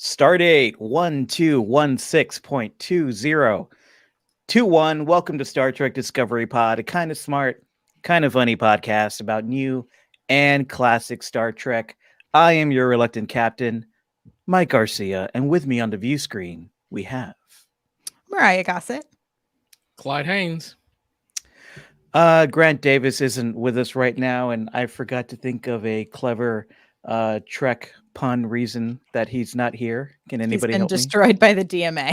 Stardate 1216.2021. Welcome to Star Trek Discovery Pod, a kind of smart, kind of funny podcast about new and classic Star Trek. I am your reluctant captain, Mike Garcia, and with me on the view screen, we have Mariah Gossett. Clyde Haynes. Grant Davis isn't with us right now, and I forgot to think of a clever Trek pun reason that he's not here. Can anybody He's been help me? destroyed by the DMA.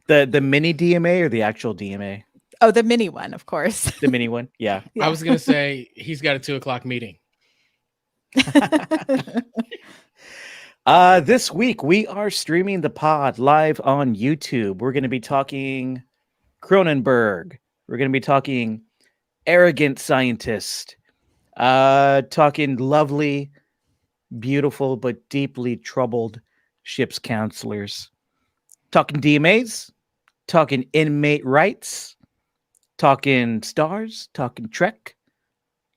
The mini DMA or the actual DMA? Oh, the mini one, of course. The mini one, yeah. Yeah. I was going to say he's got a 2:00 meeting. This week we are streaming the pod live on YouTube. We're going to be talking Cronenberg. We're going to be talking arrogant scientist. Talking lovely, beautiful, but deeply troubled ship's counselors. Talking DMAs. Talking inmate rights. Talking stars. Talking Trek.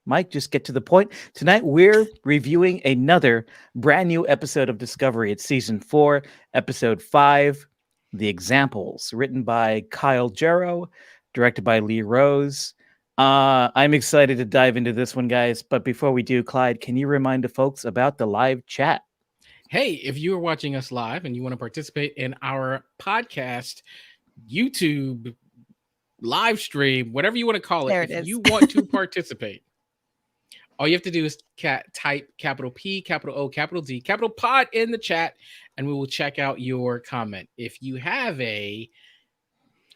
Mike, just get to the point. Tonight, we're reviewing another brand new episode of Discovery. It's season 4, episode 5, The Examples, written by Kyle Jarrow, directed by Lee Rose. I'm excited to dive into this one, guys. But before we do, Clyde, can you remind the folks about the live chat? Hey, if you are watching us live and you want to participate in our podcast, YouTube, live stream, whatever you want to call it, There it if is. you want to participate, all you have to do is type capital P, capital O, capital D, capital pod in the chat, and we will check out your comment. If you have a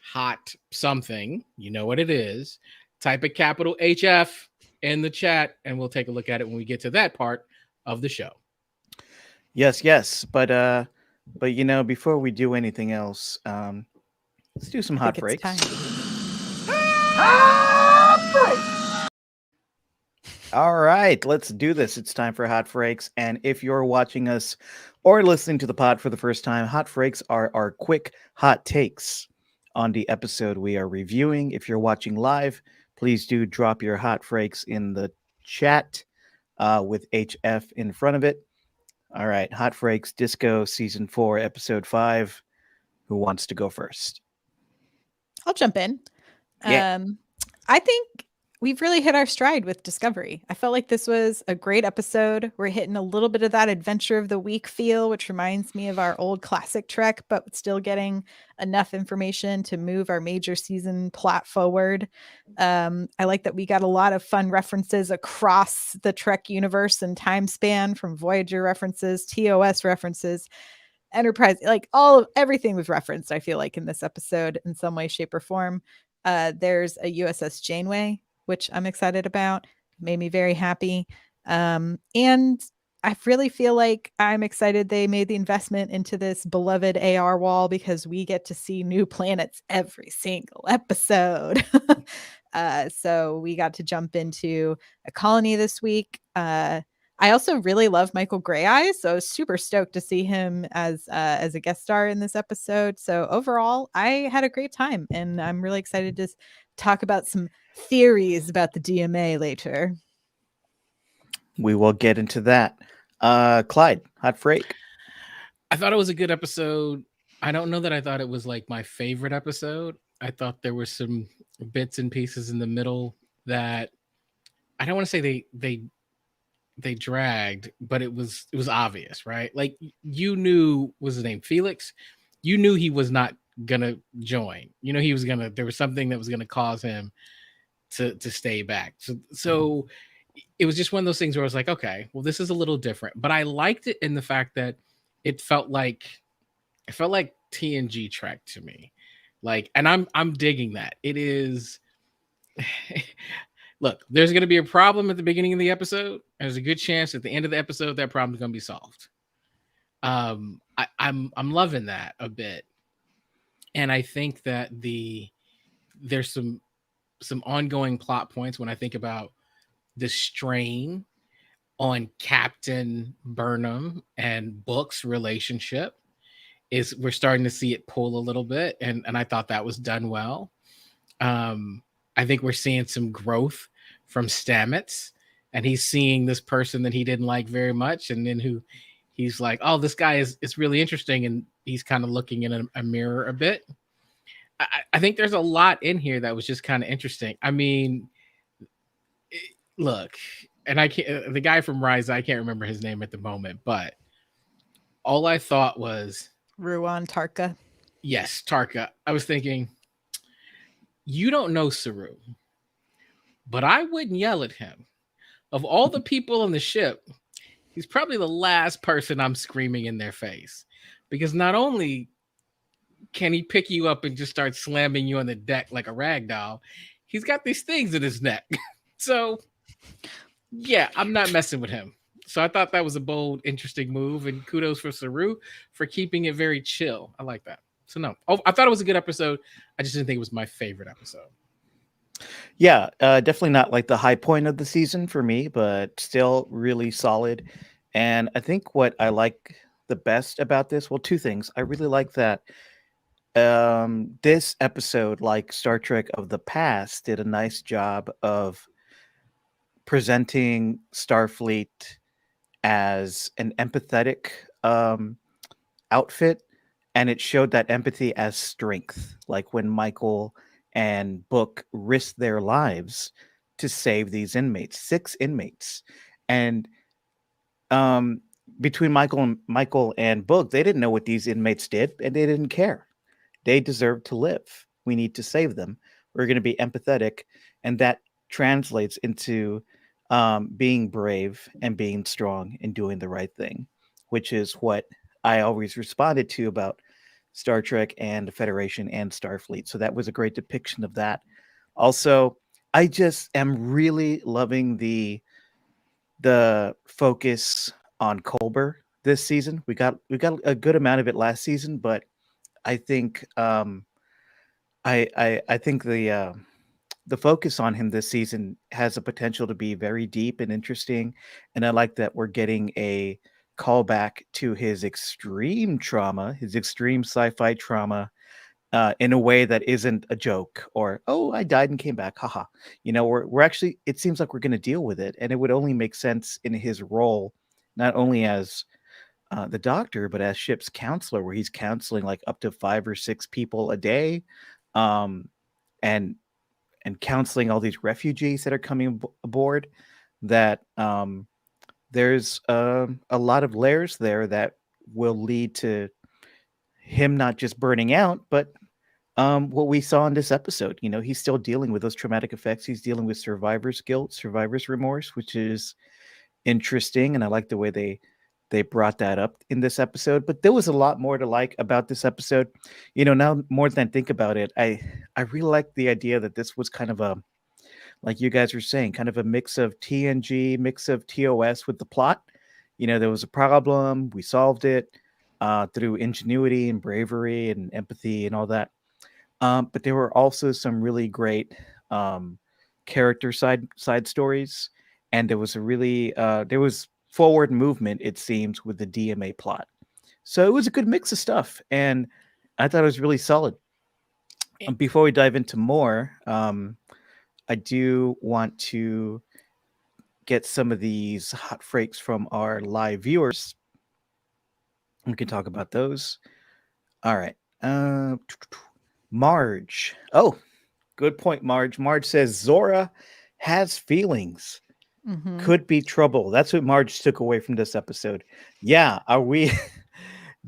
hot something, you know what it is, type a capital HF in the chat, and we'll take a look at it when we get to that part of the show. Yes. But you know, before we do anything else, let's do some I hot think breaks. it's time. All right, let's do this. It's time for Hot Frakes. And if you're watching us or listening to the pod for the first time, Hot Frakes are our quick hot takes on the episode we are reviewing. If you're watching live, please do drop your Hot Frakes in the chat with HF in front of it. All right, Hot Frakes, Disco, Season 4, Episode 5. Who wants to go first? I'll jump in. Yeah. I think we've really hit our stride with Discovery. I felt like this was a great episode. We're hitting a little bit of that adventure of the week feel, which reminds me of our old classic Trek, but still getting enough information to move our major season plot forward. I like that we got a lot of fun references across the Trek universe and time span, from Voyager references, TOS references, Enterprise, like everything was referenced, I feel like, in this episode in some way, shape, or form. There's a USS Janeway, which I'm excited about. Made me very happy. And I really feel like I'm excited they made the investment into this beloved AR wall, because we get to see new planets every single episode. So we got to jump into a colony this week. I also really love Michael Greyeyes, so I was super stoked to see him as a guest star in this episode. So overall, I had a great time, and I'm really excited to talk about some theories about the DMA later. We will get into that. Clyde, Hot Frake. I thought it was a good episode. I don't know that I thought it was like my favorite episode. I thought there were some bits and pieces in the middle that I don't want to say they dragged, but it was obvious, right? Like, you knew, was his name Felix? You knew he was not gonna join. You know, there was something that was gonna cause him to stay back. So it was just one of those things where I was like, okay, well, this is a little different. But I liked it in the fact that it felt like TNG Trek to me. Like, and I'm digging that. It is look, there's going to be a problem at the beginning of the episode. There's a good chance at the end of the episode that problem's going to be solved. I'm loving that a bit, and I think that there's some ongoing plot points when I think about the strain on Captain Burnham and Book's relationship. We're starting to see it pull a little bit, and I thought that was done well. I think we're seeing some growth from Stamets, and he's seeing this person that he didn't like very much, and then who he's like, oh, this guy is really interesting, and he's kind of looking in a mirror a bit. I think there's a lot in here that was just kind of interesting. I mean, look, and I can't, the guy from Rise, I can't remember his name at the moment, but all I thought was, Ruan Tarka. yes, Tarka. I was thinking, you don't know Saru, but I wouldn't yell at him. Of all the people on the ship, he's probably the last person I'm screaming in their face, because not only can he pick you up and just start slamming you on the deck like a rag doll, he's got these things in his neck. So yeah, I'm not messing with him. So I thought that was a bold, interesting move, and kudos for Saru for keeping it very chill. I like that. So no, I thought it was a good episode. I just didn't think it was my favorite episode. Yeah, definitely not like the high point of the season for me, but still really solid. And I think what I like the best about this, well, two things. I really like that this episode, like Star Trek of the past, did a nice job of presenting Starfleet as an empathetic outfit, and it showed that empathy as strength, like when Michael and Book risked their lives to save these inmates, 6 inmates. And um between Michael and Book, they didn't know what these inmates did, and they didn't care. They deserve to live. We need to save them. We're going to be empathetic, and that translates into being brave and being strong and doing the right thing, which is what I always responded to about Star Trek and the Federation and Starfleet. So that was a great depiction of that. Also, I just am really loving the focus on Culber this season. We got a good amount of it last season, but I think I think the focus on him this season has the potential to be very deep and interesting, and I like that we're getting a callback to his extreme trauma, his extreme sci-fi trauma, in a way that isn't a joke or oh, I died and came back, haha. You know, we're actually, it seems like we're going to deal with it, and it would only make sense in his role, not only as the doctor, but as ship's counselor, where he's counseling like up to 5 or 6 people a day, um, and counseling all these refugees that are coming aboard. That there's a lot of layers there that will lead to him not just burning out, but what we saw in this episode. You know, he's still dealing with those traumatic effects. He's dealing with survivor's guilt, survivor's remorse, which is interesting, and I like the way they brought that up in this episode. But there was a lot more to like about this episode. You know, now more than I think about it, I really like the idea that this was kind of a, like you guys were saying, kind of a mix of TNG, mix of TOS with the plot. You know, there was a problem, we solved it through ingenuity and bravery and empathy and all that. But there were also some really great character side stories, and there was a really there was forward movement, it seems, with the DMA plot. So it was a good mix of stuff, and I thought it was really solid. Before we dive into more, I do want to get some of these hot freaks from our live viewers. We can talk about those. All right. Marge. Oh, good point, Marge. Marge says Zora has feelings. Mhm. Could be trouble. That's what Marge took away from this episode. Yeah, are we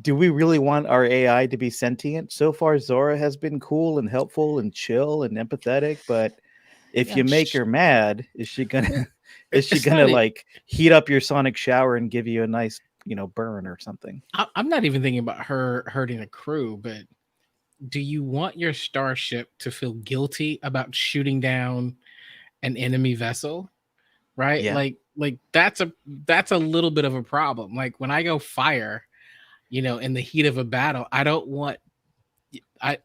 do we really want our AI to be sentient? So far Zora has been cool and helpful and chill and empathetic, but if Yeah. you make her mad, is she gonna It's gonna funny. like heat up your sonic shower and give you a nice, you know, burn or something? I'm not even thinking about her hurting the crew, but do you want your starship to feel guilty about shooting down an enemy vessel? Right? Yeah. Like that's a little bit of a problem. Like when I go fire, you know, in the heat of a battle, I don't want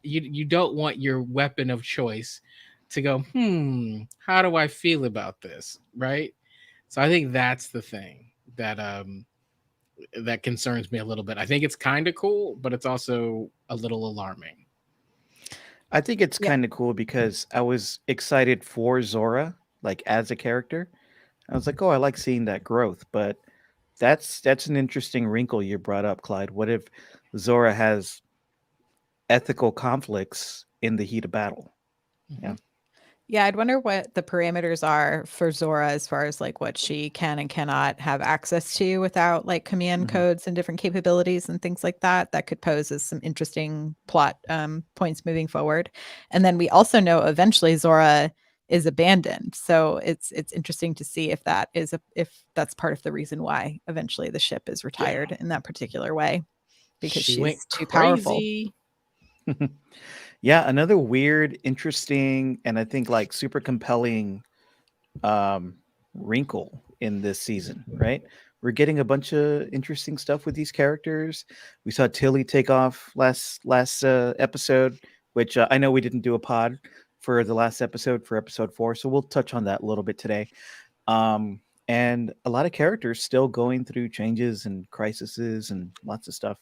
you don't want your weapon of choice to go, how do I feel about this? Right? So I think that's the thing that concerns me a little bit. I think it's kind of cool, but it's also a little alarming. I think it's Yeah. kind of cool because I was excited for Zora, like as a character. I was like, oh, I like seeing that growth. But That's an interesting wrinkle you brought up, Clyde. What if Zora has ethical conflicts in the heat of battle? Yeah. Yeah, I'd wonder what the parameters are for Zora as far as like what she can and cannot have access to without like command Mhm. codes and different capabilities and things like that. That could pose as some interesting plot points moving forward. And then we also know eventually Zora is abandoned, so it's interesting to see if that is if that's part of the reason why eventually the ship is retired in that particular way, because She went she's too powerful. crazy. Yeah, another weird, interesting, and I think like super compelling wrinkle in this season, right? We're getting a bunch of interesting stuff with these characters. We saw Tilly take off last episode, which I know we didn't do a pod for the last episode for episode 4, so we'll touch on that a little bit today. And a lot of characters still going through changes and crises and lots of stuff.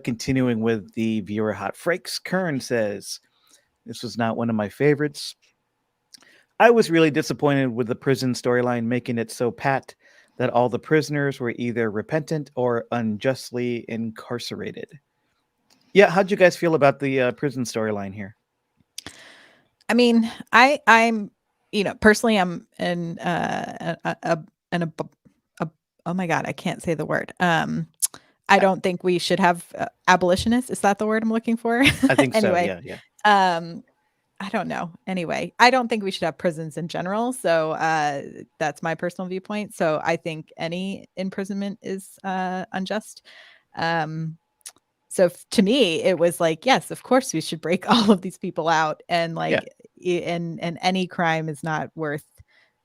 Continuing with the viewer hot frakes, Kern says, this was not one of my favorites. I was really disappointed with the prison storyline, making it so pat that all the prisoners were either repentant or unjustly incarcerated. Yeah, how'd you guys feel about the prison storyline here? I mean, I'm personally I'm in a oh my god, I can't say the word. I don't think we should have abolitionists. Is that the word I'm looking for? I think so. Anyway, Yeah. I don't know. Anyway, I don't think we should have prisons in general. So that's my personal viewpoint. So I think any imprisonment is unjust. So to me, it was like, yes, of course we should break all of these people out, and like, and any crime is not worth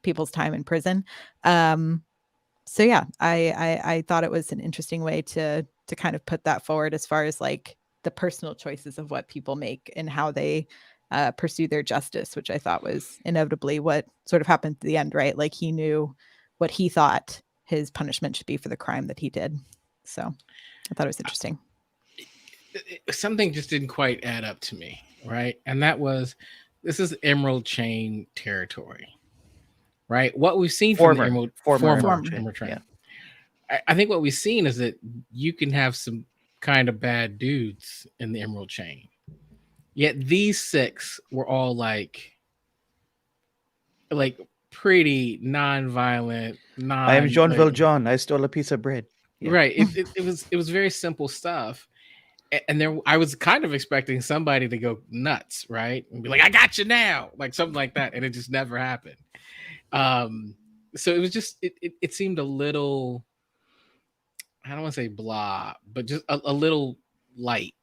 people's time in prison. So yeah, I thought it was an interesting way to kind of put that forward as far as like the personal choices of what people make and how they pursue their justice, which I thought was inevitably what sort of happened at the end, right? Like he knew what he thought his punishment should be for the crime that he did. So I thought it was interesting. Something just didn't quite add up to me, right? And that was, this is Emerald Chain territory, right? What we've seen from the former Emerald Chain. Yeah. I think what we've seen is that you can have some kind of bad dudes in the Emerald Chain. Yet these 6 were all like pretty non-violent. I am Jean Valjean. I stole a piece of bread. Yeah. Right. It was very simple stuff. And there, I was kind of expecting somebody to go nuts, right? And be like, I got you now, like something like that. And it just never happened. So it was just, it seemed a little, I don't want to say blah, but just a little light.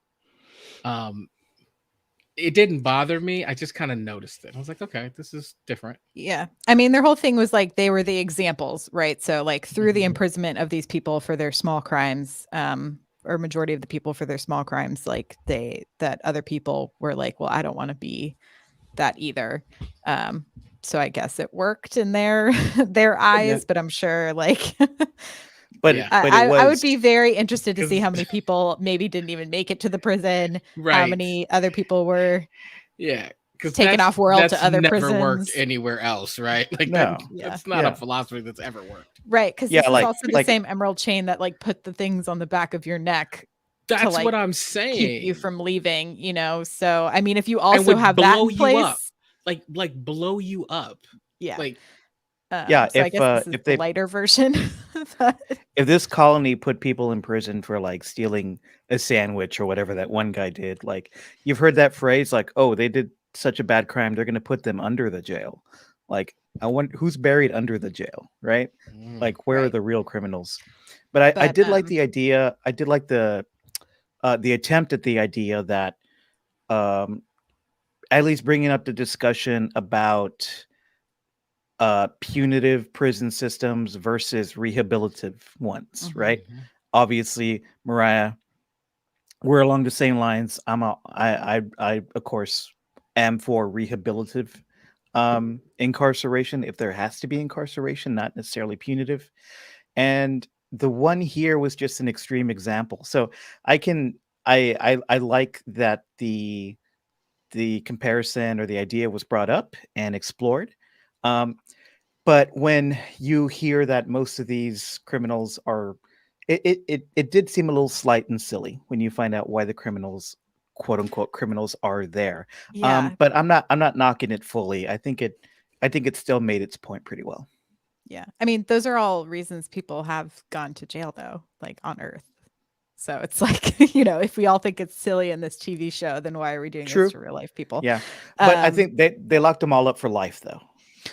It didn't bother me. I just kind of noticed it. I was like, okay, this is different. Yeah. I mean, their whole thing was like they were the examples, right? So like through the imprisonment of these people for their small crimes, or majority of the people for their small crimes, like that other people were like, well, I don't want to be that either. So I guess it worked in their eyes, but I'm sure like But I would be very interested to see how many people maybe didn't even make it to the prison. Right. How many other people were taken off world to other never prisons. Worked anywhere else, right? Like no. That's not a philosophy that's ever worked. Right, because this is also the same Emerald Chain that like put the things on the back of your neck. That's like, what I'm saying. Keep you from leaving, So I mean, if you also have that in place, like blow you up. Yeah. Like so I guess this is the lighter version. If this colony put people in prison for like stealing a sandwich or whatever that one guy did, like you've heard that phrase, like, oh, they did such a bad crime, they're going to put them under the jail. Like, I wonder who's buried under the jail, right? Like, where are the real criminals? But I did like the idea. I did like the attempt at the idea that at least bringing up the discussion about punitive prison systems versus rehabilitative ones, right? Obviously, Mariah, we're along the same lines. I of course am for rehabilitative incarceration if there has to be incarceration, not necessarily punitive. And the one here was just an extreme example. So I like that the comparison or the idea was brought up and explored. But when you hear that most of these criminals are, it did seem a little slight and silly when you find out why the criminals, quote unquote, criminals are there. Yeah. But I'm not knocking it fully. I think it still made its point pretty well. Yeah. I mean, those are all reasons people have gone to jail, though, like on Earth. So it's like, if we all think it's silly in this TV show, then why are we doing True. this to real life people? Yeah. But I Um, think they locked them all up for life though.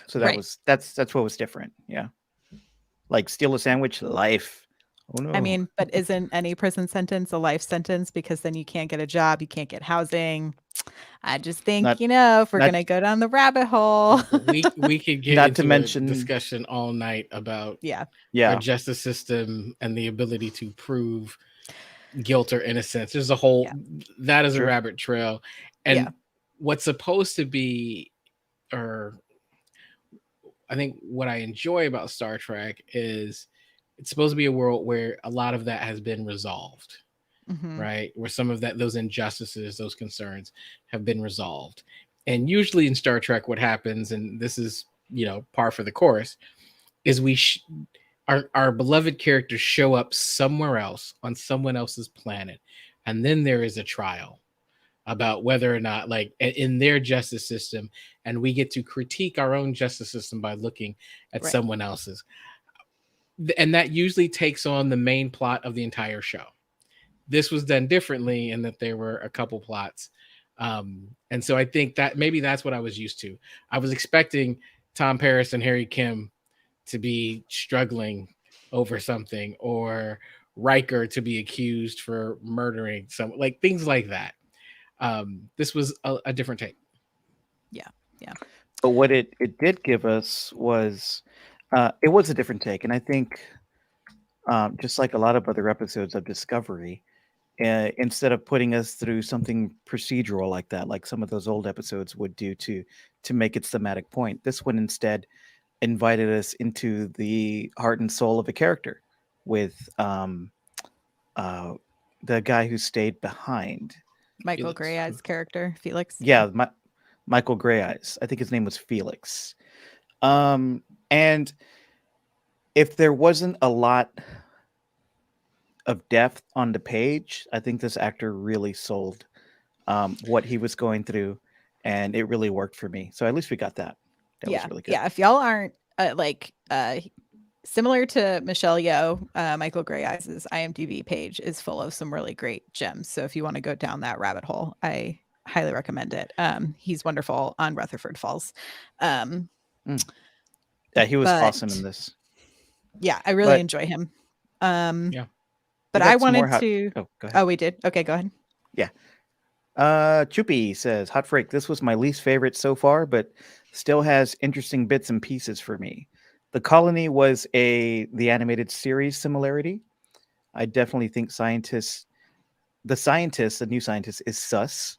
So Right. that's what was different. Yeah. Like steal a sandwich, life. Oh I no. mean, but isn't any prison sentence a life sentence? Because then you can't get a job, you can't get housing. I just think, Not if we're not gonna go down the rabbit hole. We could get Not to into a mention- discussion all night about Yeah. our yeah. justice system and the ability to prove guilt or innocence. There's a whole that is Sure. a rabbit trail. And Yeah. what's supposed to be, or I think what I enjoy about Star Trek is it's supposed to be a world where a lot of that has been resolved, Mhm. right? Where some of those injustices, those concerns have been resolved. And usually in Star Trek, what happens, and this is, par for the course, is our beloved characters show up somewhere else on someone else's planet. And then there is a trial about whether or not, like in their justice system, and we get to critique our own justice system by looking at Right. someone else's. And that usually takes on the main plot of the entire show. This was done differently in that there were a couple plots. And so I think that maybe that's what I was used to. I was expecting Tom Paris and Harry Kim to be struggling over something, or Riker to be accused for murdering some, like things like that. This was a different take. But what it did give us was it was a different take, and I think just like a lot of other episodes of Discovery, instead of putting us through something procedural like that, like some of those old episodes would do to make its thematic point, this one instead invited us into the heart and soul of a character with the guy who stayed behind. Michael Felix. Grey Eyes character, Felix. Yeah, Michael Grey Eyes. I think his name was Felix. And if there wasn't a lot of depth on the page, I think this actor really sold what he was going through, and it really worked for me. So at least we got that. That was really good. Yeah. If y'all aren't similar to Michelle Yeoh, Michael Grey Eyes' IMDb page is full of some really great gems. So if you want to go down that rabbit hole, I highly recommend it. He's wonderful on Rutherford Falls. Yeah, he was awesome in this. Yeah, I really But- enjoy him. Yeah. But We got I some more wanted to. Oh, go ahead. Oh, we did. Okay, go ahead. Choopy says, Hot Freak, this was my least favorite so far, but still has interesting bits and pieces for me. The Colony was the animated series similarity. I definitely think the new scientist is sus.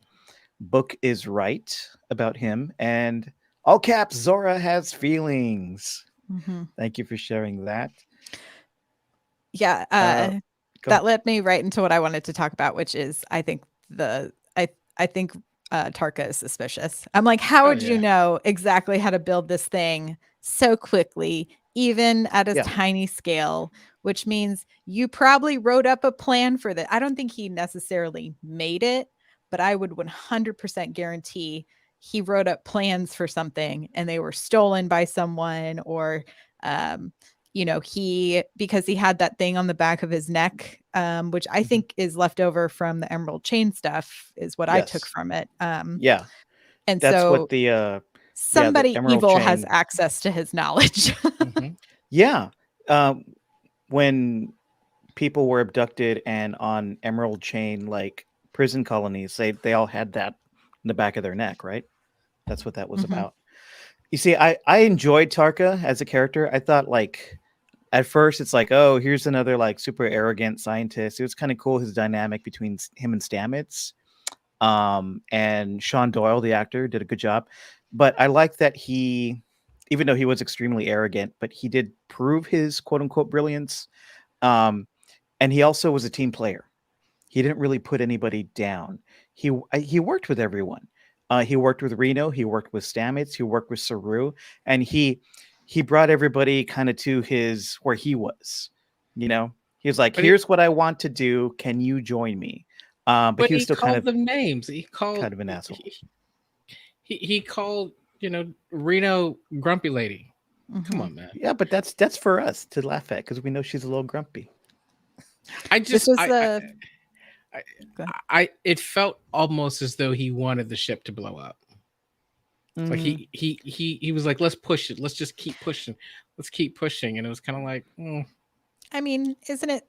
Book is right about him. And all caps, Zora has feelings. Mhm. Thank you for sharing that. Yeah, Go that led me right into what I wanted to talk about, which is I think I think Tarka is suspicious. I'm like, how Oh, would you yeah. know exactly how to build this thing so quickly, even at a Yeah. tiny scale? Which means you probably wrote up a plan for that. I don't think he necessarily made it, but I would 100% guarantee he wrote up plans for something and they were stolen by someone, or because he had that thing on the back of his neck, which I Mhm. think is left over from the Emerald Chain stuff, is what I took Yes. from it. Yeah, And that's so what the somebody Emerald evil has Chain- access to his knowledge. Mhm. Yeah. When people were abducted and on Emerald Chain, like prison colonies, they all had that in the back of their neck, right? That's what that was Mhm. about. You see, I enjoyed Tarka as a character. I thought, like, at first it's like, oh, here's another like super arrogant scientist. It was kind of cool, his dynamic between him and Stamets. And Sean Doyle, the actor, did a good job. But I like that he, even though he was extremely arrogant, but he did prove his quote unquote brilliance. And he also was a team player. He didn't really put anybody down. He worked with everyone. He worked with Reno. He worked with Stamets. He worked with Saru, and he he brought everybody kind of to his where he was. You know, he was like, But he, "Here's what I want to do. Can you join me?" But but he was he still called them names. He called kind of an asshole. he called Reno grumpy lady. Come Mhm. on, man. Yeah, but that's for us to laugh at because we know she's a little grumpy. I This just was I, the I Go ahead. I it felt almost as though he wanted the ship to blow up. Like Mm, he was like, let's push it. Let's just keep pushing. Let's keep pushing. And it was kind of like, I mean, isn't it?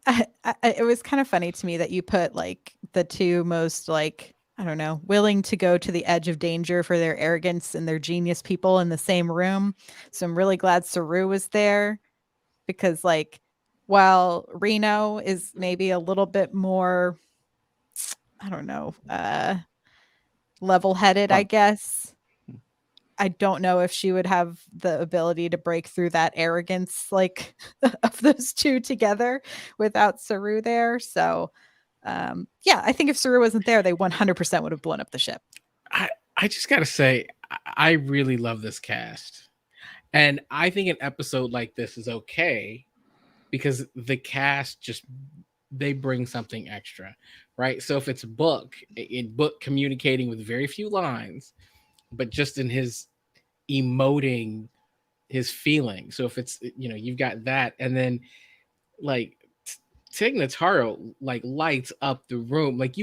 It was kind of funny to me that you put like the two most like I don't know, willing to go to the edge of danger for their arrogance and their genius people in the same room. So I'm really glad Saru was there because like while Reno is maybe a little bit more, I don't know, level-headed, I fun. guess. I don't know if she would have the ability to break through that arrogance like of those two together without Saru there. So yeah, I think if Saru wasn't there, they 100% would have blown up the ship. I just gotta say, I really love this cast. And I think an episode like this is okay because the cast just they bring something extra, right? So if it's book in book communicating with very few lines, but just in his emoting his feelings. So if it's you've got that, and then like Tig Notaro like lights up the room, like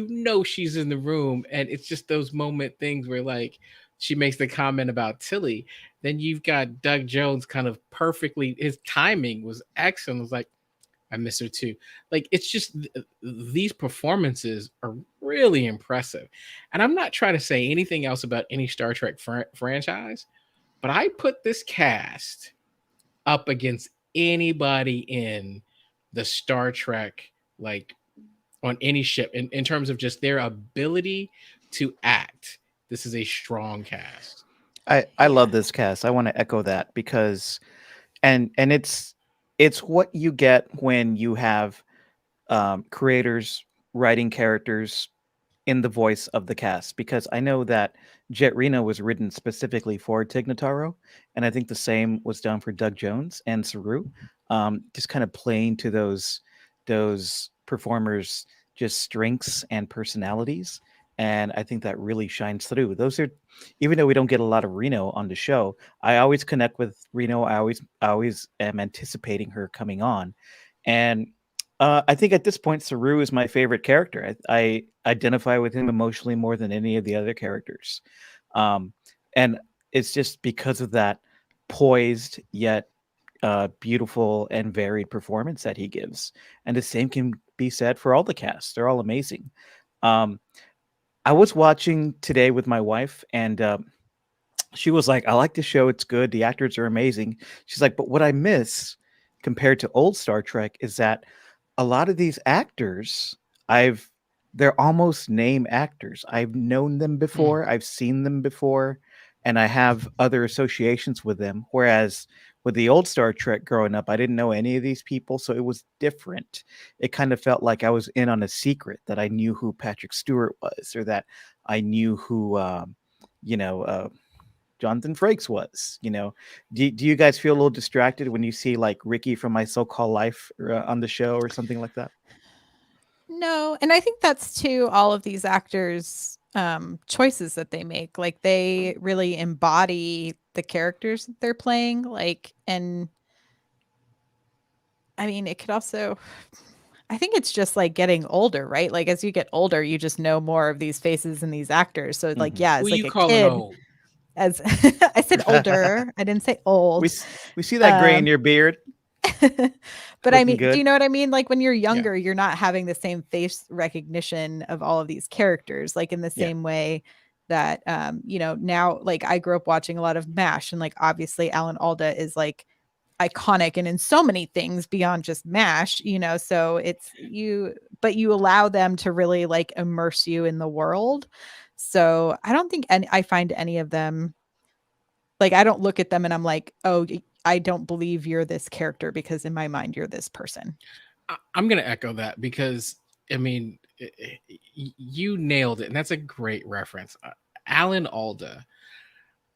she's in the room, and it's just those moment things where like she makes the comment about Tilly. Then you've got Doug Jones kind of perfectly. His timing was excellent. It was like I miss her too. Like it's just these performances are really impressive, and I'm not trying to say anything else about any Star Trek franchise, but I put this cast up against anybody in the Star Trek, like on any ship, in terms of just their ability to act. This is a strong cast. I Yeah. love this cast. I want to echo that because and it's what you get when you have creators writing characters in the voice of the cast because I know that Jet Reno was written specifically for Tig Notaro, and I think the same was done for Doug Jones and Saru. Just kind of playing to those performers' just strengths and personalities, and I think that really shines through. Those are, even though we don't get a lot of Reno on the show, I always connect with Reno. I always am anticipating her coming on, and I think at this point, Saru is my favorite character. I identify with him emotionally more than any of the other characters. Um, and it's just because of that poised yet beautiful and varied performance that he gives. And the same can be said for all the cast. They're all amazing. Um, I was watching today with my wife, and she was like, "I like the show. It's good. The actors are amazing." She's like, "But what I miss compared to old Star Trek is that a lot of these actors, I've they're almost name actors. I've known them Mm. before, I've seen them before, and I have other associations with them. Whereas with the old Star Trek growing up, I didn't know any of these people, so it was different. It kind of felt like I was in on a secret that I knew who Patrick Stewart was, or that I knew who, you know, Jonathan Frakes was. Do you guys feel a little distracted when you see like Ricky from My So-Called Life on the show or something like that? No, and I think that's too all of these actors choices that they make. Like they really embody the characters that they're playing like and I mean, it could also I think it's just like getting older, right? Like as you get older, you just know more of these faces and these actors. So like Hmm. yeah, Who as like you a calling kid old? as I said older, I didn't say we old. we see that gray in your beard, But I looking mean, do good. you know what I mean? Like when you're Yeah. younger, you're not having the same face recognition of all of these characters, like in the Yeah. same way that now like I grew up watching a lot of MASH and like obviously Alan Alda is like iconic and in so many things beyond just MASH, so it's you but you allow them to really like immerse you in the world. So I don't think I find any of them like, I don't look at them and I'm like, "Oh, I don't believe you're this character because in my mind you're this person." I'm going to echo that because, I mean, you nailed it. And that's a great reference. Alan Alda.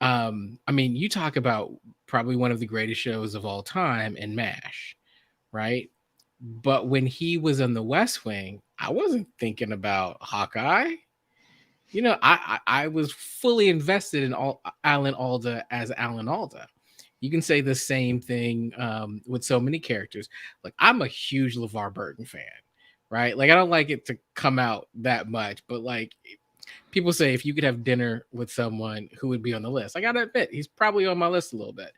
I mean, you talk about probably one of the greatest shows of all time, and MASH, right? But when he was on the West Wing, I wasn't thinking about Hawkeye. You know, I was fully invested in Alan Alda as Alan Alda. You can say the same thing with so many characters. Like, I'm a huge LeVar Burton fan, right? Like, I don't like it to come out that much, but like, people say if you could have dinner with someone, who would be on the list? I gotta admit, he's probably on my list a little bit,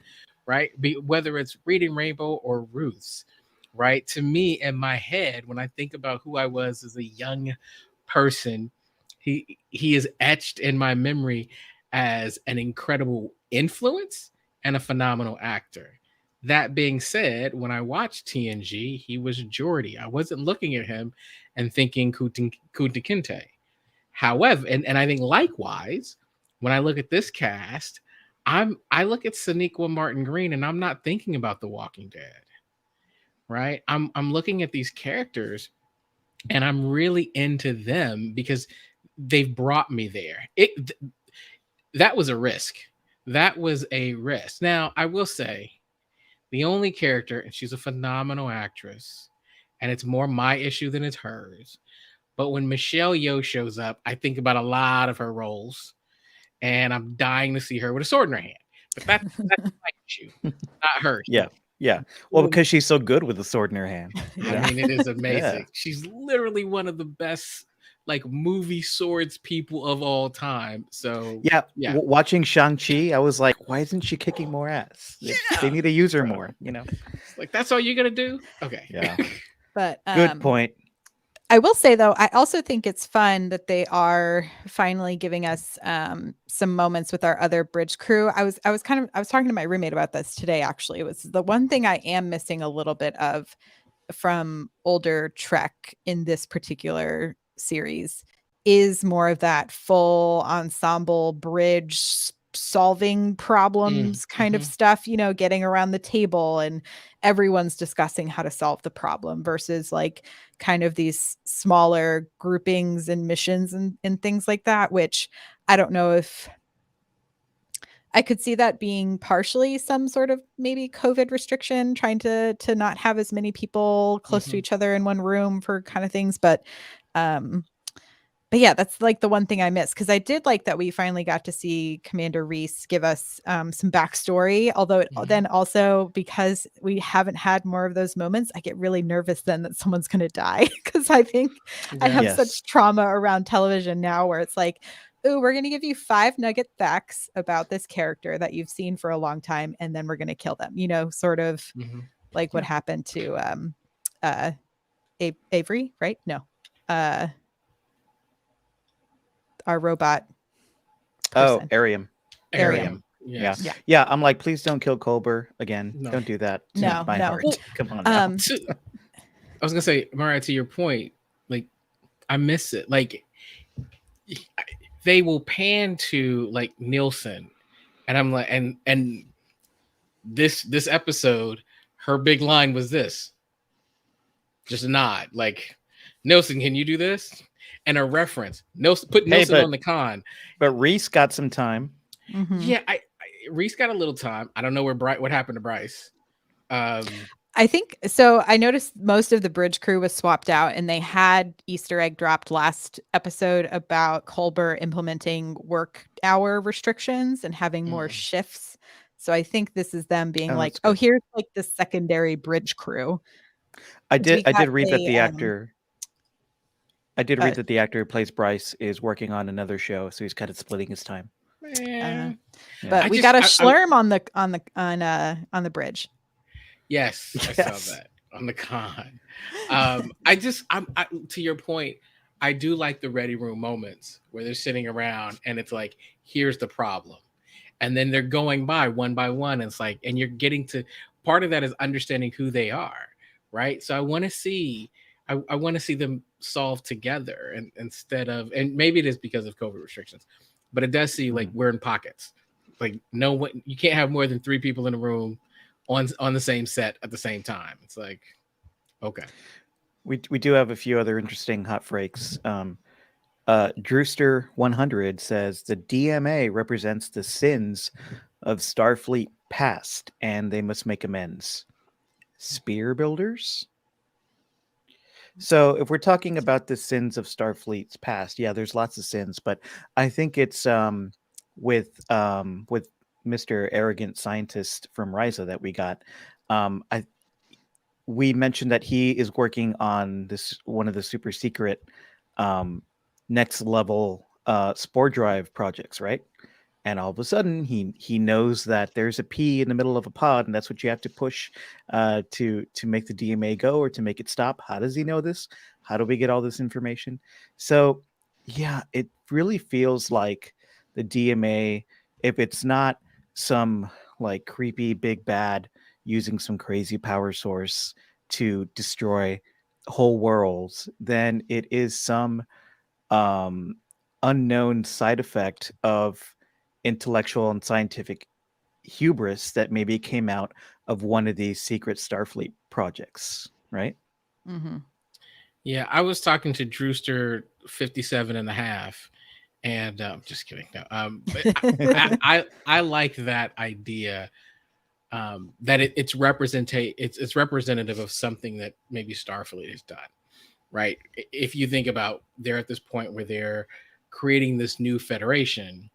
right? Whether it's Reading Rainbow or Ruth's, right? To me, in my head, when I think about who I was as a young person, he is etched in my memory as an incredible influence and a phenomenal actor. That being said, when I watched TNG, he was Geordi. I wasn't looking at him and thinking Kunta Kinte. However, and I think likewise, when I look at this cast, I look at Sonequa Martin Green and I'm not thinking about The Walking Dead, right? I'm looking at these characters and I'm really into them because they've brought me there. That was a risk. That was a risk. Now, I will say, the only character, and she's a phenomenal actress, and it's more my issue than it's hers. But when Michelle Yeoh shows up, I think about a lot of her roles, and I'm dying to see her with a sword in her hand. But that's my issue, not hers. Yeah. Well, because she's so good with the sword in her hand. I mean, it is amazing. Yeah. She's literally one of the best like movie swords people of all time. So Yeah. Yeah. Watching Shang-Chi, I was like, why isn't she kicking more ass? They need to use her more, you know? Like, that's all you're gonna do? Okay. Yeah. But Good point. I will say though, I also think it's fun that they are finally giving us some moments with our other bridge crew. I was talking to my roommate about this today. Actually, it was the one thing I am missing a little bit of from older Trek in this particular series is more of that full ensemble bridge solving problems kind of stuff, you know, getting around the table and everyone's discussing how to solve the problem versus like kind of these smaller groupings and missions and things like that, which I don't know if I could see that being partially some sort of maybe COVID restriction, trying to not have as many people close to each other in one room for kind of things. But yeah, that's like the one thing I missed, because I did like that we finally got to see Commander Reese give us some backstory. Although then also, because we haven't had more of those moments, I get really nervous then that someone's going to die, because I think I have such trauma around television now where it's like, ooh, we're going to give you 5 nugget facts about this character that you've seen for a long time, and then we're going to kill them, you know, sort of like what happened to Avery, right? No. Our robot person. Ariam. Yes. Yeah. I'm like, please don't kill Culber again. No. Don't do that. to No. my heart. Come on. now. I was gonna say, Mariah, to your point, like, I miss it. Like, they will pan to like Nielsen, and I'm like, and this episode, her big line was this, just a nod, like, Nielsen, can you do this? And a reference. Put Nielsen on the con. But Reese got some time. Yeah, Reese got a little time. I don't know what happened to Bryce. I think so. I noticed most of the bridge crew was swapped out, and they had Easter egg dropped last episode about Culber implementing work hour restrictions and having more shifts. So I think this is them being like, oh, here's like the secondary bridge crew. I did read that the actor. I did read that the actor who plays Bryce is working on another show, so he's kind of splitting his time. But we got a Schlurm on the bridge. Yes, I saw that on the con. To your point, I do like the ready room moments where they're sitting around and it's like, here's the problem. And then they're going by one, and it's like, and you're getting to, part of that is understanding who they are, right? So I want to see them solve together, and instead of, and maybe it is because of COVID restrictions, but it does see like we're in pockets. Like, no one, you can't have more than 3 people in a room on the same set at the same time. It's like, okay. We do have a few other interesting hot freaks. Drewster 100 says the DMA represents the sins of Starfleet past and they must make amends. Spear builders? So if we're talking about the sins of Starfleet's past, yeah, there's lots of sins, but I think it's with Mr. Arrogant Scientist from Risa that we got. I We mentioned that he is working on this one of the super secret um next level spore drive projects, right? And all of a sudden he knows that there's a P in the middle of a pod, and that's what you have to push to make the DMA go or to make it stop. How does he know this? How do we get all this information? So yeah, it really feels like the DMA, if it's not some like creepy big bad using some crazy power source to destroy whole worlds, then it is some um unknown side effect of intellectual and scientific hubris that maybe came out of one of these secret Starfleet projects, right? Mm-hmm. Yeah, I was talking to Drewster 57 and a half, and just kidding. No, but I like that idea, that it's it's representative of something that maybe Starfleet has done, right? If you think about, they're at this point where they're creating this new federation,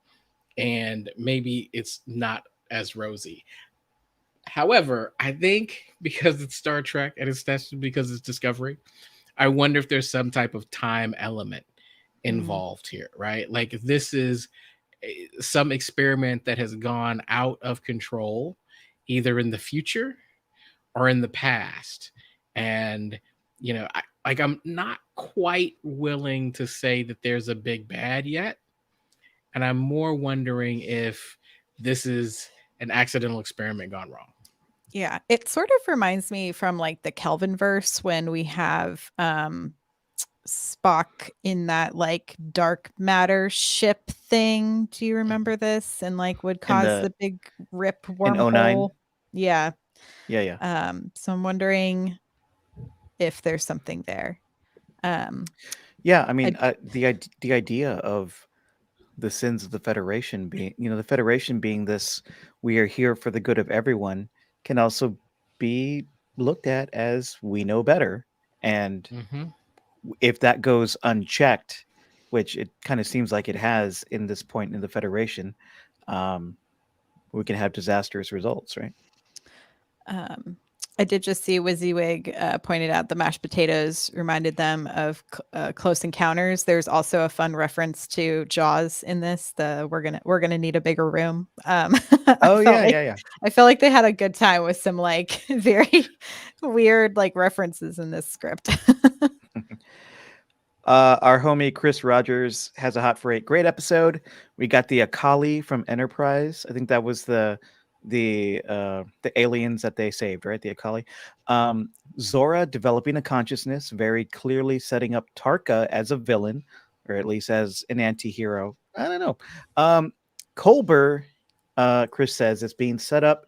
and maybe it's not as rosy. However, I think because it's Star Trek and because it's Discovery, I wonder if there's some type of time element involved here, right? Like this is some experiment that has gone out of control, either in the future or in the past. And, I'm not quite willing to say that there's a big bad yet. And I'm more wondering if this is an accidental experiment gone wrong. Yeah, it sort of reminds me from like the Kelvin verse when we have Spock in that like dark matter ship thing. Do you remember this? And like would In cause the the big rip in '09. wormhole. Yeah. Yeah. So I'm wondering if there's something there. Yeah, I mean, I, the idea of the sins of the Federation being, the Federation being this, we are here for the good of everyone, can also be looked at as we know better. And Mm-hmm. if that goes unchecked, which it kind of seems like it has in this point in the Federation, um, we can have disastrous results, right? I did just see WYSIWYG pointed out the mashed potatoes reminded them of Close Encounters. There's also a fun reference to Jaws in this. We're gonna need a bigger room. Oh yeah. I felt like they had a good time with some like very weird like references in this script. Our homie Chris Rogers has a hot for eight. Great episode. We got the Akali from Enterprise. I think that was the aliens that they saved, right? The Akali. Zora developing a consciousness, very clearly setting up Tarka as a villain, or at least as an anti-hero. I don't know. Culber, Chris says, is being set up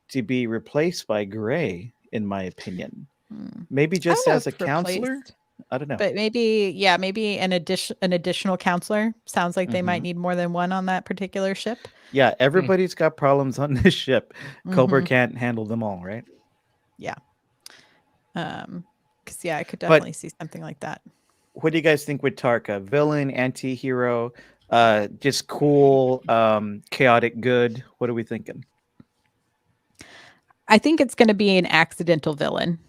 to be replaced by Gray, in my opinion. Maybe just as a counselor. Replaced. I don't know. But maybe an additional counselor. Sounds like they might need more than one on that particular ship. Yeah, everybody's got problems on this ship. Culber can't handle them all, right? Yeah. Because I could definitely see something like that. What do you guys think with Tarka? Villain, anti-hero, just cool, chaotic good? What are we thinking? I think it's going to be an accidental villain.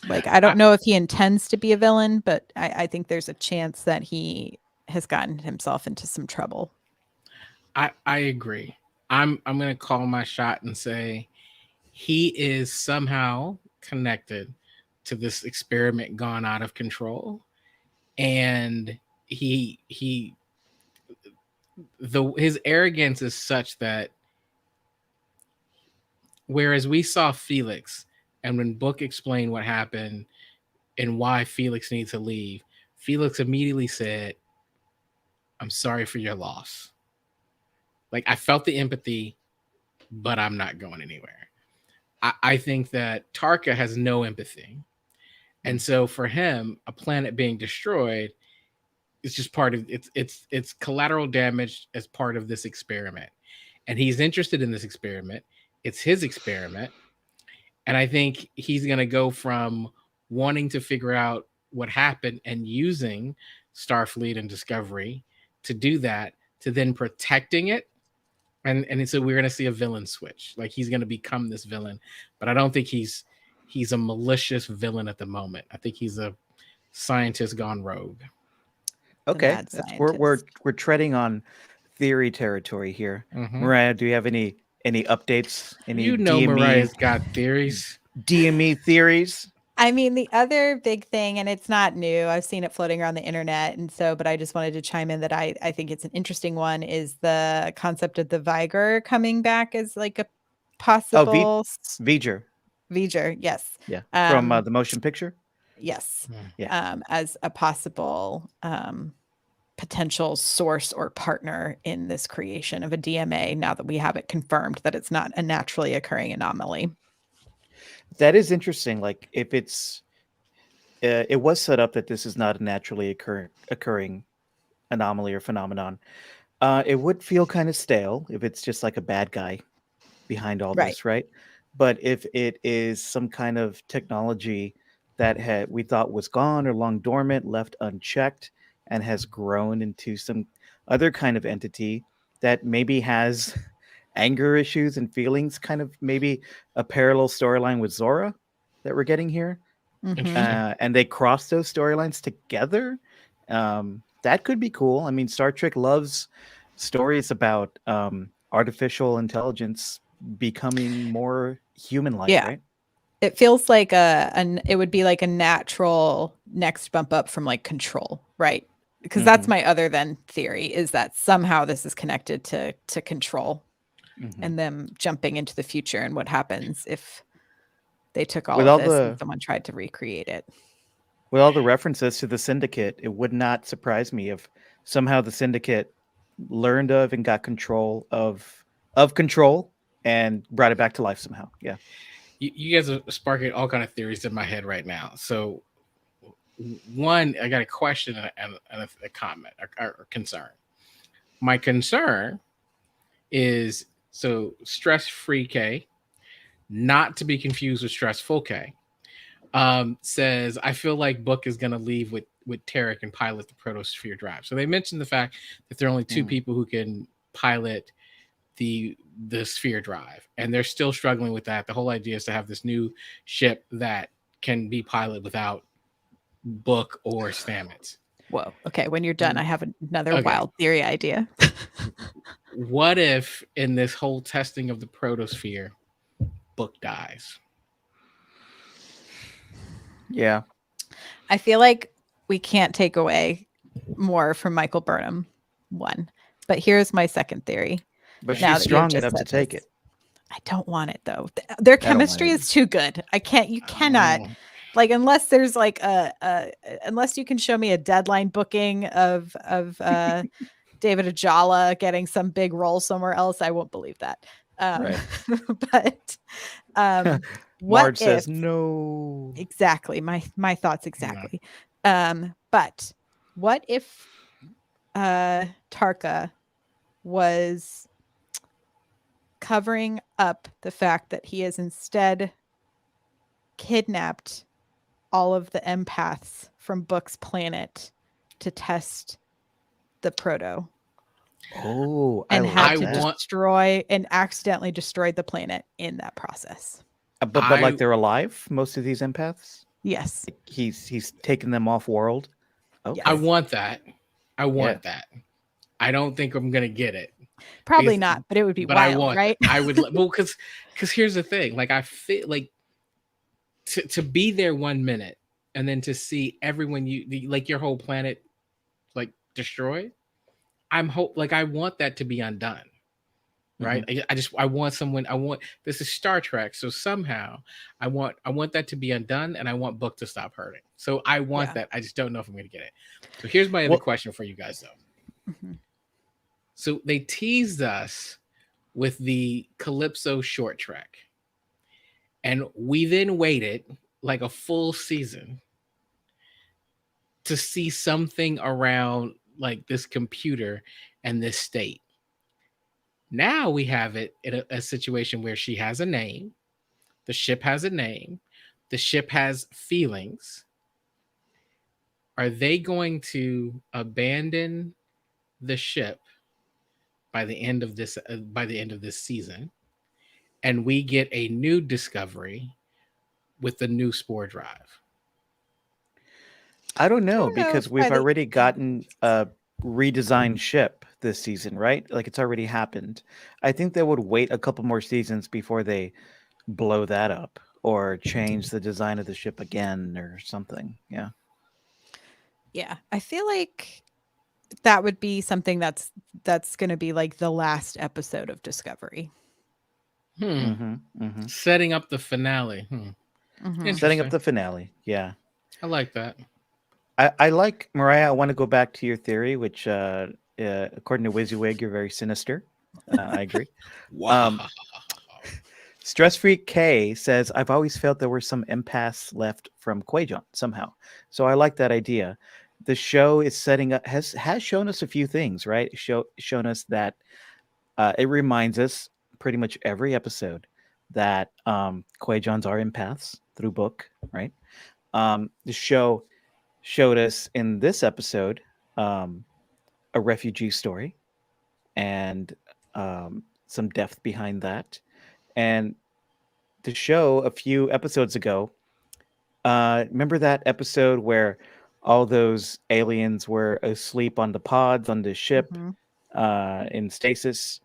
Like, I don't know if he intends to be a villain, but I think there's a chance that he has gotten himself into some trouble. I agree. I'm going to call my shot and say he is somehow connected to this experiment gone out of control, and his arrogance is such that whereas we saw Felix, and when Book explained what happened and why Felix needs to leave, Felix immediately said, "I'm sorry for your loss." Like, I felt the empathy, but I'm not going anywhere. I think that Tarka has no empathy. And so for him, a planet being destroyed is just part of it's collateral damage as part of this experiment. and he's interested in this experiment. It's his experiment. And I think he's going to go from wanting to figure out what happened and using Starfleet and Discovery to do that, to then protecting it. And so we're going to see a villain switch. Like he's going to become this villain, but I don't think he's a malicious villain at the moment. I think he's a scientist gone rogue. Okay, mad we're treading on theory territory here. Mariah, do you have any updates? Any You know, Mariah's got theories. DME theories? I mean, the other big thing, and it's not new, I've seen it floating around the internet, and so, but I just wanted to chime in that I think it's an interesting one, is the concept of the Viger coming back as like a possible V'ger. V'ger, yes. Yeah, from the motion picture. Yes. Yeah. As a possible potential source or partner in this creation of a DMA, now that we have it confirmed that it's not a naturally occurring anomaly. That is interesting. Like if it's, it was set up that this is not a naturally occurring anomaly or phenomenon. It would feel kind of stale if it's just like a bad guy behind all this, right? But if it is some kind of technology that we thought was gone or long dormant, left unchecked, and has grown into some other kind of entity that maybe has anger issues and feelings, kind of maybe a parallel storyline with Zora that we're getting here. And they cross those storylines together. That could be cool. I mean, Star Trek loves stories about artificial intelligence becoming more human-like, right? It feels like it would be like a natural next bump up from like Control, right? Because that's my other than theory, is that somehow this is connected to Control and them jumping into the future, and what happens if they took all of this and someone tried to recreate it. With all the references to the Syndicate, it would not surprise me if somehow the Syndicate learned of and got control of Control and brought it back to life somehow. Yeah. You guys are sparking all kind of theories in my head right now. So one, I got a question and a comment or concern. My concern is, so stress-free K, not to be confused with stressful K, says, I feel like Book is going to leave with Tarek and pilot the protosphere drive. So they mentioned the fact that there are only two people who can pilot the sphere drive, and they're still struggling with that. The whole idea is to have this new ship that can be piloted without Book or Stamets. Whoa. Okay. When you're done, I have another wild theory idea. What if in this whole testing of the protosphere, Book dies? Yeah. I feel like we can't take away more from Michael Burnham, one. But here's my second theory. But she's strong enough to take it. I don't want it though. Their chemistry is too good. You cannot, like, unless there's like unless you can show me a deadline booking of David Ajala getting some big role somewhere else, I won't believe that. But Marge says no. Exactly. My thoughts exactly. But what if Tarka was covering up the fact that he has instead kidnapped all of the empaths from Book's planet to test the proto? And had to destroy and accidentally destroyed the planet in that process. But like they're alive, most of these empaths? Yes. He's taken them off world. Okay. I want that. I want that. I don't think I'm gonna get it. Probably not, but it would be wild, right? I would because here's the thing. Like I feel like to be there 1 minute and then to see everyone like your whole planet like destroyed. I want that to be undone. Right. I want this is Star Trek. So somehow I want that to be undone, and I want Book to stop hurting. So I want that. I just don't know if I'm going to get it. So here's my other question for you guys though. So they teased us with the Calypso short trek, and we then waited like a full season to see something around like this computer and this state. Now we have it in a situation where she has a name, the ship has a name, the ship has feelings. Are they going to abandon the ship by the end of this season, and we get a new Discovery with the new spore drive? I don't I know don't know because if we've by the already gotten a redesigned ship this season, right? Like it's already happened. I think they would wait a couple more seasons before they blow that up or change the design of the ship again or something. Yeah. yeah, I feel like that would be something that's going to be like the last episode of Discovery. Mm-hmm. Mm-hmm. Setting up the finale. Mhm. Setting up Interesting. the finale. Yeah. I like that. I like Mariah. I want to go back to your theory, which, according to WYSIWYG, you're very sinister. I agree. Wow. Stress Freak K says, "I've always felt there were some empaths left from Quajon somehow, so I like that idea. The show is setting up has shown us a few things, right? Shown us that it reminds us pretty much every episode that Quajons are empaths through book, right? The show showed us in this episode um, a refugee story and some depth behind that. And the show a few episodes ago, remember that episode where all those aliens were asleep on the pods on the ship Mhm. in stasis?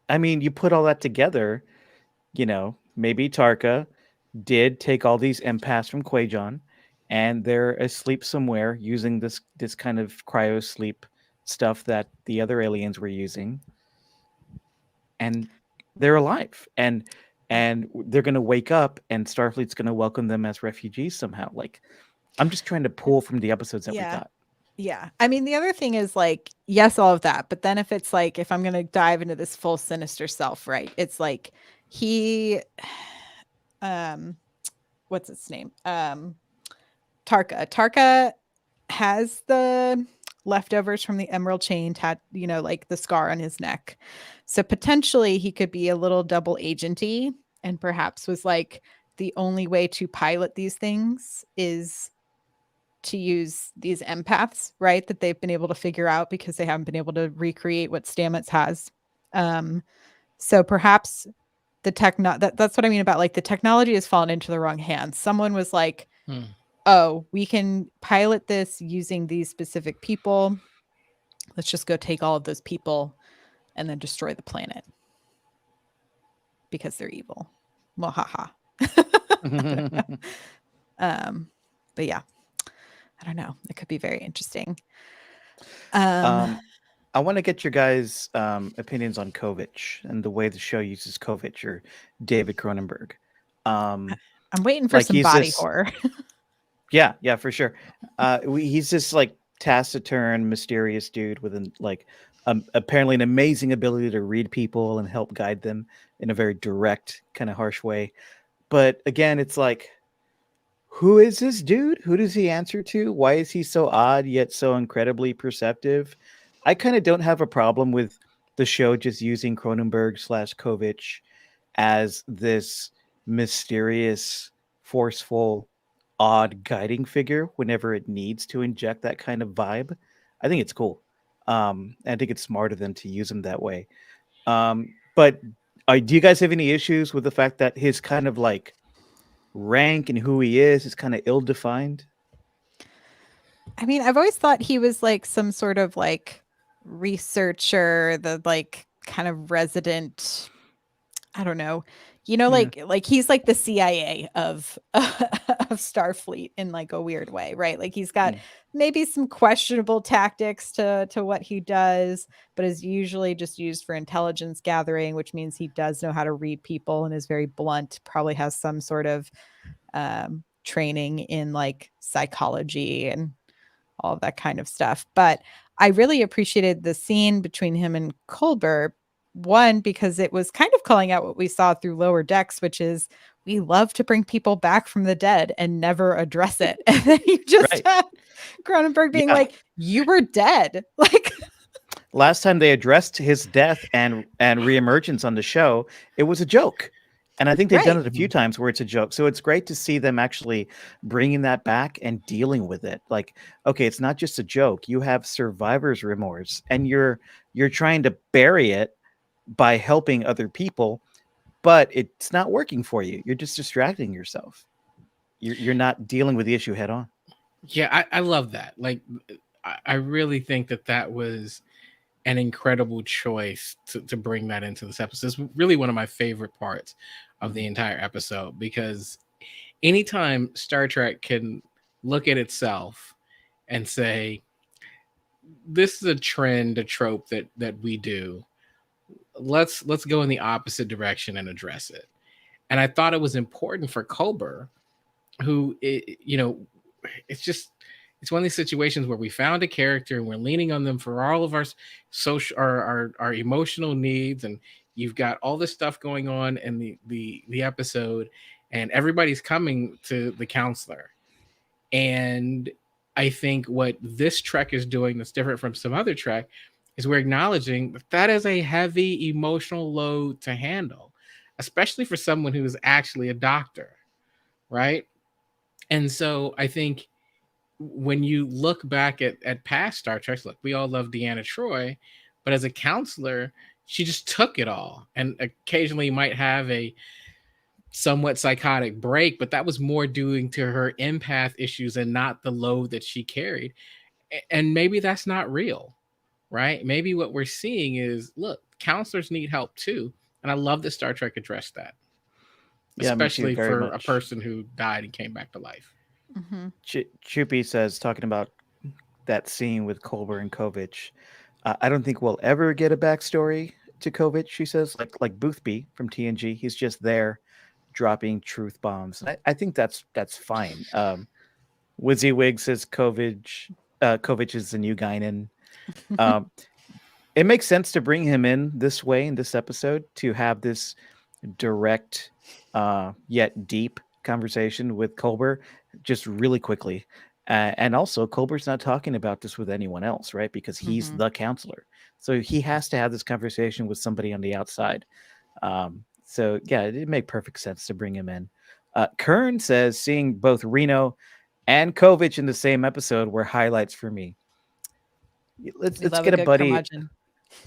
I mean, you put all that together, maybe Tarka did take all these empaths from Quajon, and they're asleep somewhere using this kind of cryo sleep stuff that the other aliens were using, and they're alive, and they're gonna wake up, and Starfleet's gonna welcome them as refugees somehow. Like, I'm just trying to pull from the episodes that we Yeah. got. Yeah. I mean, the other thing is like, yes, all of that. But then if it's like, if I'm going to dive into this full sinister self, right? It's like he, what's its name? Tarka. Tarka has the leftovers from the emerald chain, like the scar on his neck. So potentially he could be a little double agenty and perhaps was like, the only way to pilot these things is to use these empaths, right? That they've been able to figure out because they haven't been able to recreate what Stamets has. So perhaps that's what I mean about like the technology has fallen into the wrong hands. Someone was like, oh, we can pilot this using these specific people. Let's just go take all of those people and then destroy the planet because they're evil. Well, haha. But yeah, I don't know. It could be very interesting. I want to get your guys' opinions on Kovich and the way the show uses Kovich or David Cronenberg. I'm waiting for like some he's body this- horror. Yeah, for sure. He's this like taciturn, mysterious dude with apparently an amazing ability to read people and help guide them in a very direct, kind of harsh way. But again, it's like, who is this dude? Who does he answer to? Why is he so odd yet so incredibly perceptive? I kind of don't have a problem with the show just using Cronenberg / Kovich as this mysterious, forceful, odd guiding figure whenever it needs to inject that kind of vibe. I think it's cool. I think it's smart of them to use him that way. But do you guys have any issues with the fact that his kind of like rank and who he is kind of ill-defined? I mean, I've always thought he was like some sort of like researcher, the like kind of resident, I don't know, like he's like the CIA of of Starfleet in like a weird way, right? Like he's got maybe some questionable tactics to what he does, but is usually just used for intelligence gathering, which means he does know how to read people and is very blunt, probably has some sort of training in like psychology and all of that kind of stuff. But I really appreciated the scene between him and Culber. One, because it was kind of calling out what we saw through Lower Decks, which is we love to bring people back from the dead and never address it. And then you just had Cronenberg being like, you were dead. Like, last time they addressed his death and reemergence on the show, it was a joke. And I think they've done Right. it a few times where it's a joke. So it's great to see them actually bringing that back and dealing with it. Like, okay, it's not just a joke. You have survivor's remorse, and you're trying to bury it by helping other people, but it's not working for you. You're just distracting yourself. You're not dealing with the issue head on. Yeah, I love that. Like, I really think that was an incredible choice to bring that into this episode. It's really one of my favorite parts of the entire episode, because anytime Star Trek can look at itself and say, this is a trend, a trope that we do, let's go in the opposite direction and address it. And I thought it was important for Culber, who it's one of these situations where we found a character and we're leaning on them for all of our social, our emotional needs, and you've got all this stuff going on in the episode, and everybody's coming to the counselor. And I think what this Trek is doing that's different from some other Trek is we're acknowledging that is a heavy emotional load to handle, especially for someone who is actually a doctor, right? And so I think when you look back at past Star Treks, look, we all love Deanna Troi, but as a counselor, she just took it all, and occasionally might have a somewhat psychotic break, but that was more due to her empath issues and not the load that she carried. And maybe that's not real, right? Maybe what we're seeing is, look, counselors need help too. And I love that Star Trek addressed that, Yeah, me too, especially very for a much. person who died and came back to life. Mm-hmm. Chupi says, talking about that scene with Culber and Kovich, I don't think we'll ever get a backstory to Kovich. She says, like Boothby from TNG, he's just there dropping truth bombs. I think that's fine. WYSIWYG says Kovich is the new Guinan. It makes sense to bring him in this way in this episode, to have this direct yet deep conversation with Culber just really quickly. And also, Culber's not talking about this with anyone else, right? Because he's Mhm. the counselor. So he has to have this conversation with somebody on the outside. So, yeah, it made perfect sense to bring him in. Kern says, seeing both Reno and Kovich in the same episode were highlights for me. Let's We love get a good buddy. curmudgeon.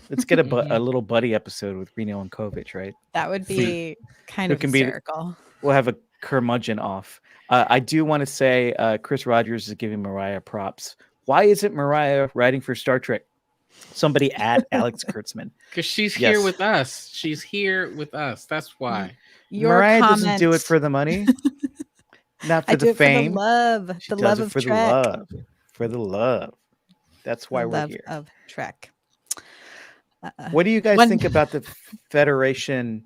Let's get a little buddy episode with Reno and Kovich, right? That would See be kind who of can be. hysterical. We'll have a curmudgeon off. I do want to say Chris Rogers is giving Mariah props. Why isn't Mariah writing for Star Trek? Somebody at Alex Kurtzman. Because she's here Yes. with us. She's here with us. That's why. Your Mariah doesn't comment. do it for the money, not for I do the it fame. for the love, She the does love it of for Trek, the love, for the love. That's why the we're love here. of Trek. What do you guys One- think about the Federation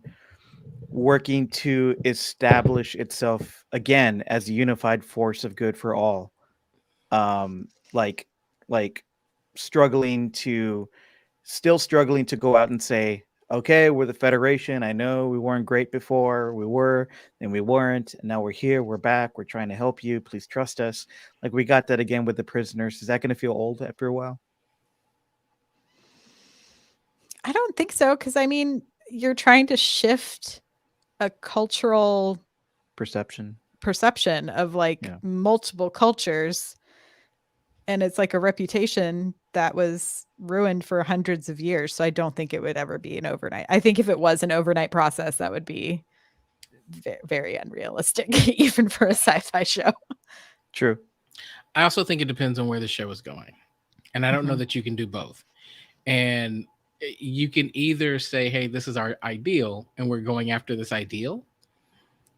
working to establish itself again as a unified force of good for all? Like struggling to go out and say, okay, we're the Federation. I know we weren't great before. We were, then we weren't. And now we're here. We're back. We're trying to help you. Please trust us. Like, we got that again with the prisoners. Is that going to feel old after a while? I don't think so, because I mean, you're trying to shift a cultural Perception of like Yeah. multiple cultures, and it's like a reputation that was ruined for hundreds of years. So I don't think it would ever be an overnight. I think if it was an overnight process, that would be very unrealistic, even for a sci-fi show. True. I also think it depends on where the show is going. And I don't know Mhm. that you can do both. And you can either say, hey, this is our ideal, and we're going after this ideal.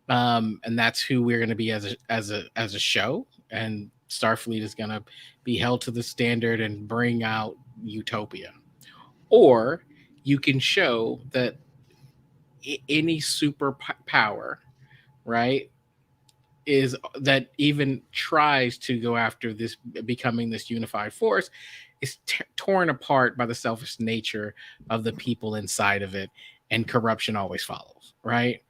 And that's who we're going to be as a show. And Starfleet is going to be held to the standard and bring out utopia. Or you can show that any super power, right, is that even tries to go after this becoming this unified force is torn apart by the selfish nature of the people inside of it, and corruption always follows, right?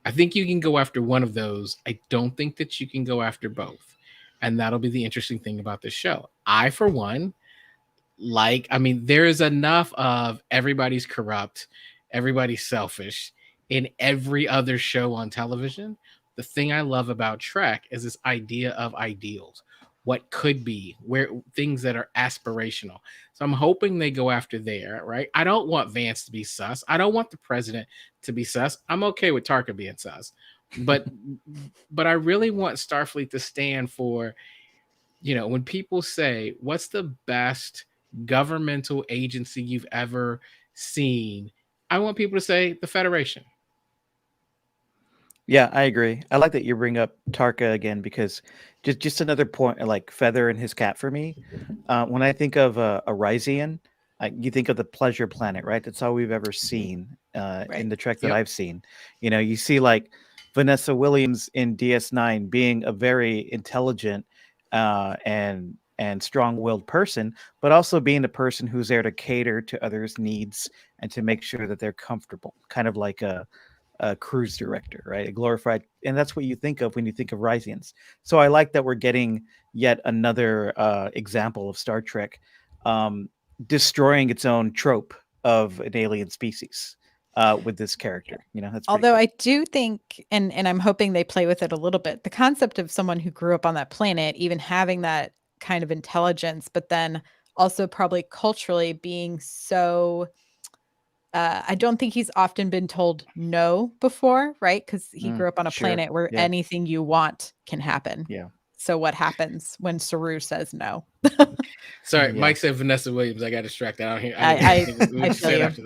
I think you can go after one of those. I don't think that you can go after both. And that'll be the interesting thing about this show. I, for one, like. I mean, there's enough of everybody's corrupt, everybody's selfish in every other show on television. The thing I love about Trek is this idea of ideals, what could be, where things that are aspirational. So I'm hoping they go after there, right? I don't want Vance to be sus. I don't want the president to be sus. I'm okay with Tarka being sus. But but I really want Starfleet to stand for, when people say, what's the best governmental agency you've ever seen? I want people to say the Federation. Yeah, I agree. I like that you bring up Tarka again because just another point, like feather in his cap for me. When I think of a Ryzian, you think of the Pleasure Planet, right? That's all we've ever seen in Right. the Trek that Yep. I've seen. You see like Vanessa Williams in DS9 being a very intelligent and strong-willed person, but also being a person who's there to cater to others' needs and to make sure that they're comfortable, kind of like a cruise director, right? A glorified, and that's what you think of when you think of Ryzians. So I like that we're getting yet another example of Star Trek destroying its own trope of an alien species with this character. That's pretty Although cool. I do think, and I'm hoping they play with it a little bit, the concept of someone who grew up on that planet, even having that kind of intelligence, but then also probably culturally being so. I don't think he's often been told no before, right? Because he grew up on a Sure. planet where Yeah. anything you want can happen. Yeah. So what happens when Saru says no? Sorry, Yeah. Mike said Vanessa Williams. I got distracted. I don't hear. I What you feel said you. after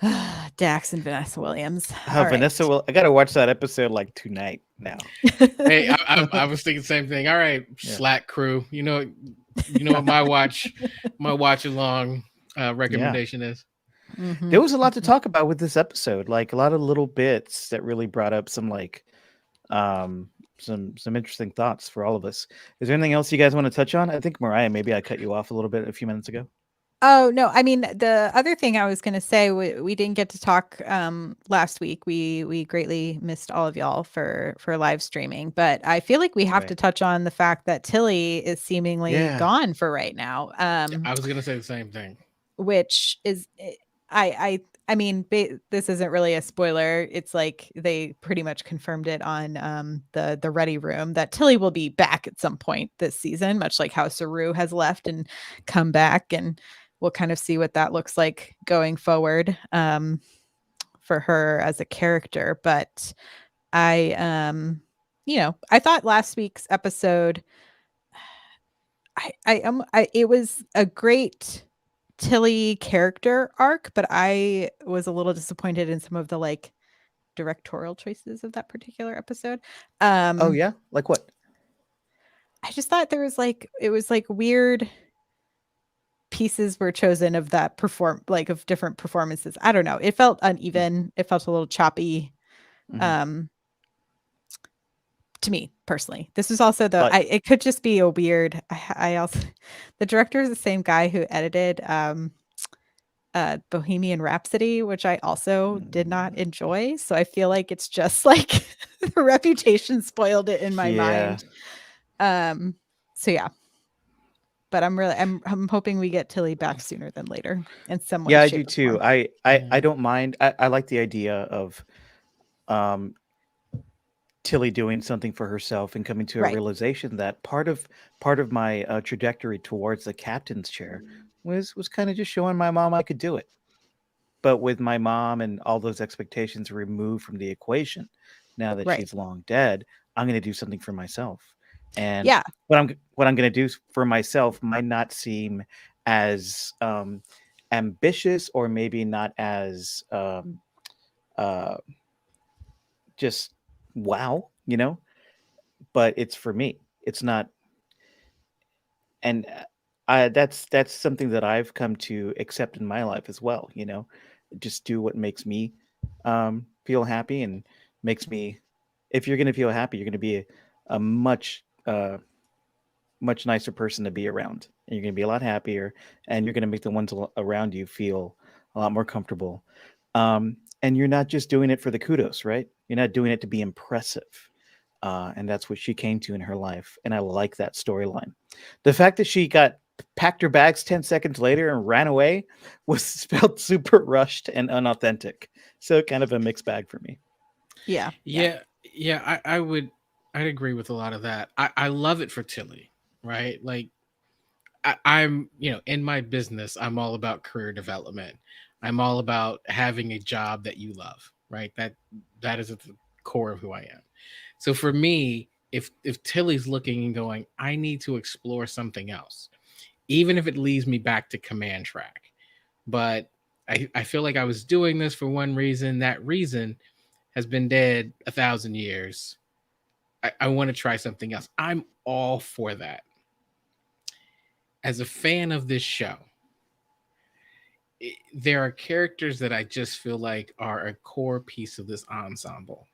that. Dax and Vanessa Williams. All right. Vanessa, well, I got to watch that episode like tonight now. Hey, I was thinking the same thing. All right, Yeah. Slack crew. You know what my watch along recommendation is. Mhm. There was a lot to talk about with this episode, like a lot of little bits that really brought up some like some interesting thoughts for all of us. Is there anything else you guys want to touch on? I think Mariah, maybe I cut you off a little bit a few minutes ago. Oh, no. I mean, the other thing I was going to say, we didn't get to talk last week. We greatly missed all of y'all for live streaming, but I feel like we have to Right. touch on the fact that Tilly is seemingly Yeah. gone for right now. I was gonna say the same thing. Which is, I mean, this isn't really a spoiler. It's like they pretty much confirmed it on the Ready Room that Tilly will be back at some point this season, much like how Saru has left and come back, and we'll kind of see what that looks like going forward for her as a character. But I thought last week's episode, it was a great Tilly character arc, but I was a little disappointed in some of the like directorial choices of that particular episode. Oh yeah, like what? I just thought it was like weird pieces were chosen of that of different performances. I don't know. It felt uneven. It felt a little choppy. Mhm. To me personally, this is also it could just be a weird. I also, the director is the same guy who edited Bohemian Rhapsody, which I also did not enjoy. So I feel like it's just like the reputation spoiled it in my mind. So yeah. But I'm hoping we get Tilly back sooner than later in some way. Yeah, I shape, do or too. form. I don't mind. I like the idea of Tilly doing something for herself and coming to a Right. realization that part of my trajectory towards the captain's chair was kind of just showing my mom I could do it. But with my mom and all those expectations removed from the equation, now that Right. she's long dead, I'm going to do something for myself. And Yeah. what I'm going to do for myself might not seem as ambitious, or maybe not as just wow, but it's for me. It's not, and that's something that I've come to accept in my life as well. Just do what makes me feel happy, and makes me. If you're going to feel happy, you're going to be a much much nicer person to be around, and you're going to be a lot happier, and you're going to make the ones around you feel a lot more comfortable. And you're not just doing it for the kudos, right? You're not doing it to be impressive. And that's what she came to in her life. And I like that storyline. The fact that she got packed her bags 10 seconds later and ran away was felt super rushed and unauthentic. So kind of a mixed bag for me. Yeah. I'd agree with a lot of that. I love it for Tilly, right? Like I'm, in my business, I'm all about career development. I'm all about having a job that you love, right? That is at the core of who I am. So for me, if Tilly's looking and going, I need to explore something else, even if it leads me back to command track. But I feel like I was doing this for one reason. That reason has been dead 1,000 years. I want to try something else. I'm all for that. As a fan of this show, there are characters that I just feel like are a core piece of this ensemble.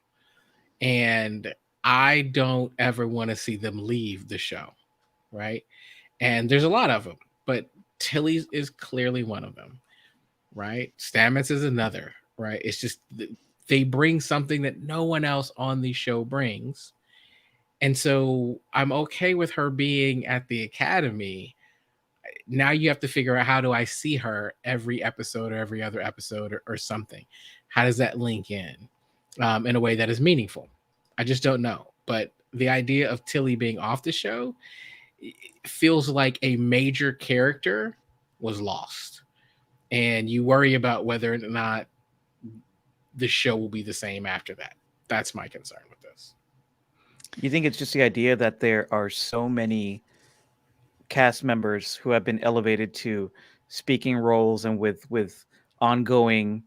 And I don't ever want to see them leave the show, right? And there's a lot of them, but Tilly is clearly one of them, right? Stamets is another, right? It's just they bring something that no one else on the show brings. And so I'm okay with her being at the academy. Now you have to figure out, how do I see her every episode or every other episode or something? How does that link in a way that is meaningful? I just don't know. But the idea of Tilly being off the show feels like a major character was lost. And you worry about whether or not the show will be the same after that. That's my concern with this. You think it's just the idea that there are so many cast members who have been elevated to speaking roles and with ongoing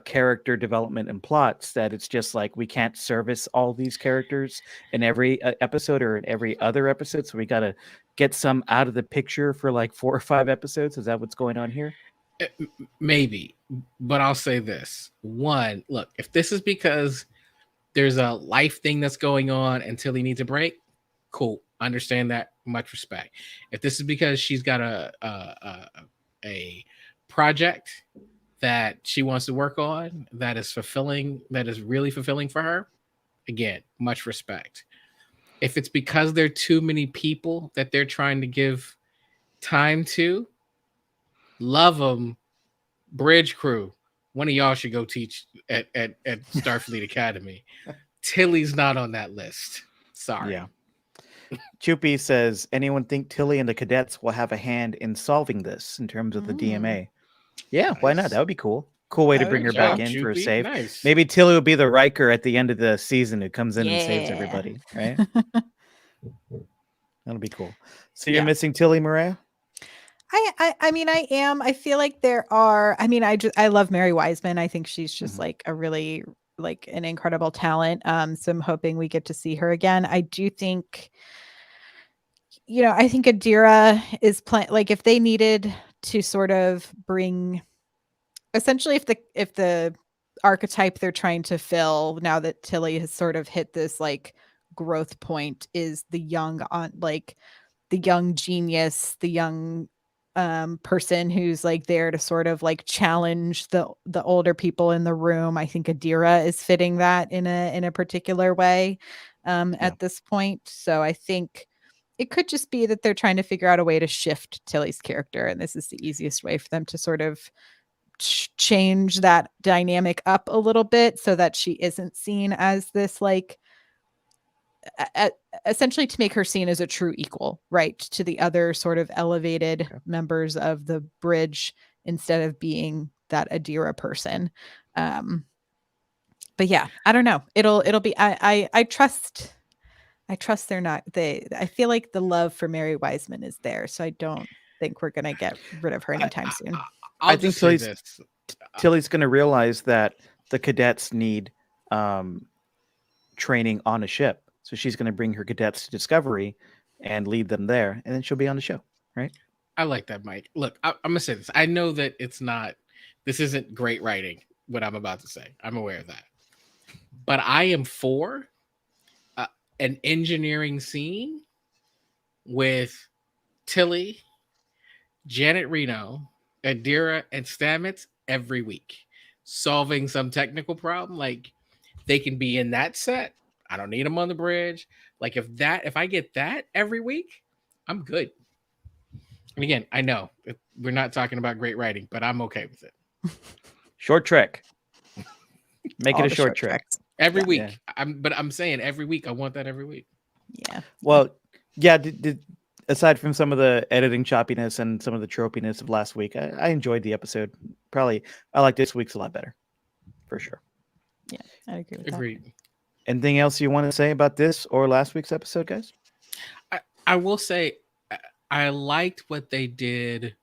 character development and plots, that it's just like we can't service all these characters in every episode or in every other episode, so we got to get some out of the picture for like 4 or 5 episodes? Is that what's going on here? Maybe, but I'll say this. One, look, if this is because there's a life thing that's going on and Tilly needs a break, cool. Understand that. Much respect. If this is because she's got a project that she wants to work on that is fulfilling, that is really fulfilling for her, again, much respect. If it's because there are too many people that they're trying to give time to, love them. Bridge crew, one of y'all should go teach at Starfleet Academy. Tilly's not on that list. Sorry. Yeah. Choopy says, anyone think Tilly and the cadets will have a hand in solving this in terms of the DMA? Yeah, why not? Nice. That would be cool. Cool way to That bring would her be back job, in for a Choopy. save. Nice. Maybe Tilly will be the Riker at the end of the season who comes in and saves Yeah. everybody, right? That'll be cool. So you're Yeah. missing Tilly, Mariah? I mean, I am. I feel like there are. I mean, I love Mary Wiseman. I think she's just like a really like an incredible talent. So I'm hoping we get to see her again. I do think, I think Adira is like if they needed to sort of bring, essentially, if the archetype they're trying to fill now that Tilly has sort of hit this like growth point is the young the young genius, the young person who's like there to sort of like challenge the older people in the room. I think Adira is fitting that in a particular way at this point. So I think it could just be that they're trying to figure out a way to shift Tilly's character, and this is the easiest way for them to sort of change that dynamic up a little bit so that she isn't seen as this like essentially to make her seen as a true equal, right, to the other sort of elevated members of the bridge instead of being that Adira person. But yeah, I don't know. It'll be I trust they're not I feel like the love for Mary Wiseman is there, so I don't think we're gonna get rid of her anytime soon. I think just say Tilly's- this. Tilly's going to realize that the cadets need training on a ship. So she's going to bring her cadets to Discovery and lead them there, and then she'll be on the show, right? I like that, Mike. Look, I'm gonna say this. I know that this isn't great writing, what I'm about to say. I'm aware of that. But I am for an engineering scene with Tilly, Janet Reno, Adira, and Stamets every week, solving some technical problem. Like they can be in that set. I don't need them on the bridge. Like if I get that every week, I'm good. And again, I know we're not talking about great writing, but I'm okay with it. Short trek. Make All it a the short trek. treks. Every Yeah. week. I'm saying every week. I want that every week. Yeah. Well, yeah. Aside from some of the editing choppiness and some of the tropiness of last week, I enjoyed the episode. Probably, I like this week's a lot better, for sure. Yeah, I agree with that. Agreed. Anything else you want to say about this or last week's episode, guys? I will say I liked what they did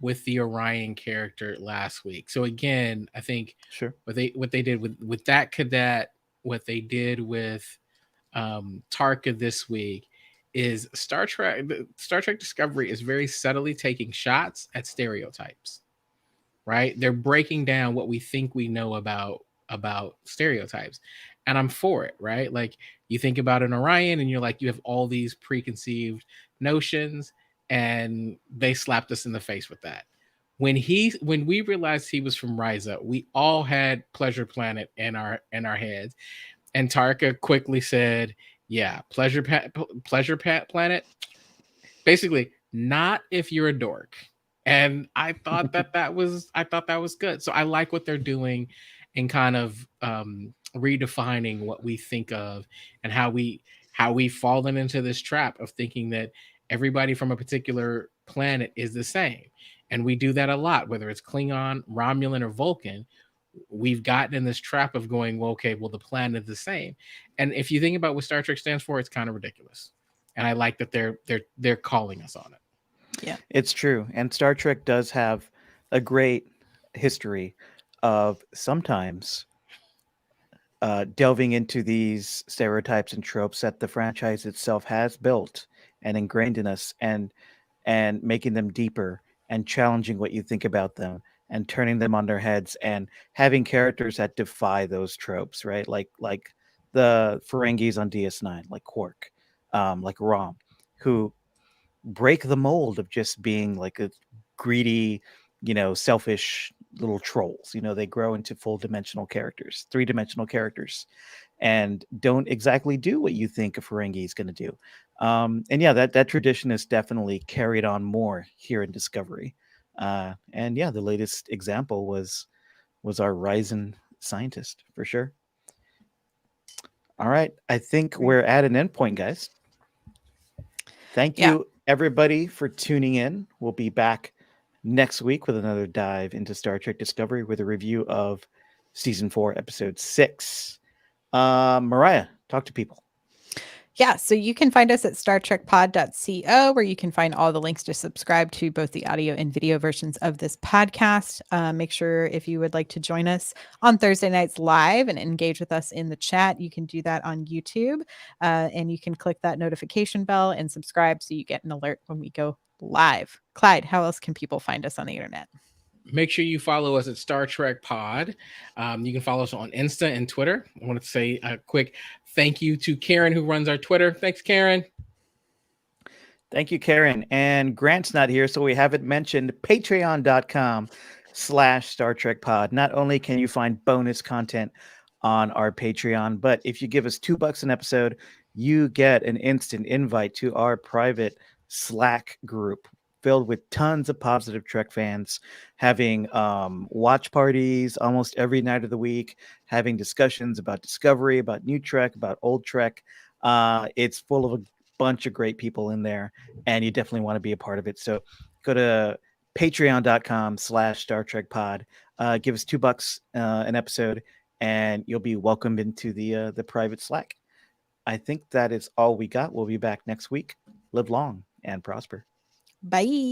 with the Orion character last week. So again, I think Sure. what they did with that cadet, what they did with Tarka this week is Star Trek Discovery is very subtly taking shots at stereotypes. Right? They're breaking down what we think we know about stereotypes. And I'm for it, right? Like you think about an Orion and you're like, you have all these preconceived notions, and they slapped us in the face with that. When we realized he was from Risa, we all had Pleasure Planet in our heads. And Tarka quickly said, yeah, Pleasure Planet. Basically, not if you're a dork. And I thought that was good. So I like what they're doing and kind of redefining what we think of and how we've fallen into this trap of thinking that everybody from a particular planet is the same. And we do that a lot, whether it's Klingon, Romulan, or Vulcan. We've gotten in this trap of going, well, okay, well, the planet is the same. And if you think about what Star Trek stands for, it's kind of ridiculous. And I like that they're calling us on it. Yeah, it's true. And Star Trek does have a great history of sometimes delving into these stereotypes and tropes that the franchise itself has built and ingrained in us, and making them deeper and challenging what you think about them and turning them on their heads and having characters that defy those tropes, right? Like the Ferengis on DS9, like Quark, like Rom, who break the mold of just being like a greedy, selfish little trolls. They grow into full dimensional characters, 3-dimensional characters, and don't exactly do what you think a Ferengi is going to do. And yeah, that tradition is definitely carried on more here in Discovery. And yeah, the latest example was our Ryzen scientist, for sure. All right, I think we're at an endpoint, guys. Thank you, everybody, for tuning in. We'll be back next week with another dive into Star Trek Discovery with a review of Season 4, Episode 6. Mariah, talk to people. Yeah, so you can find us at StarTrekPod.co, where you can find all the links to subscribe to both the audio and video versions of this podcast. Make sure if you would like to join us on Thursday nights live and engage with us in the chat, you can do that on YouTube. And you can click that notification bell and subscribe so you get an alert when we go live. Clyde, how else can people find us on the internet? Make sure you follow us at Star Trek Pod. You can follow us on Insta and Twitter. I want to say a quick thank you to Karen, who runs our Twitter. Thanks, Karen. Thank you, Karen. And Grant's not here, so we haven't mentioned patreon.com/Star Trek Pod. Not only can you find bonus content on our Patreon, but if you give us $2 an episode, you get an instant invite to our private Slack group filled with tons of positive Trek fans, having watch parties almost every night of the week, having discussions about Discovery, about new Trek, about old Trek. It's full of a bunch of great people in there, and you definitely want to be a part of it. So go to patreon.com/Star Trek Pod. Give us $2 an episode, and you'll be welcomed into the private Slack. I think that is all we got. We'll be back next week. Live long and prosper. Bye.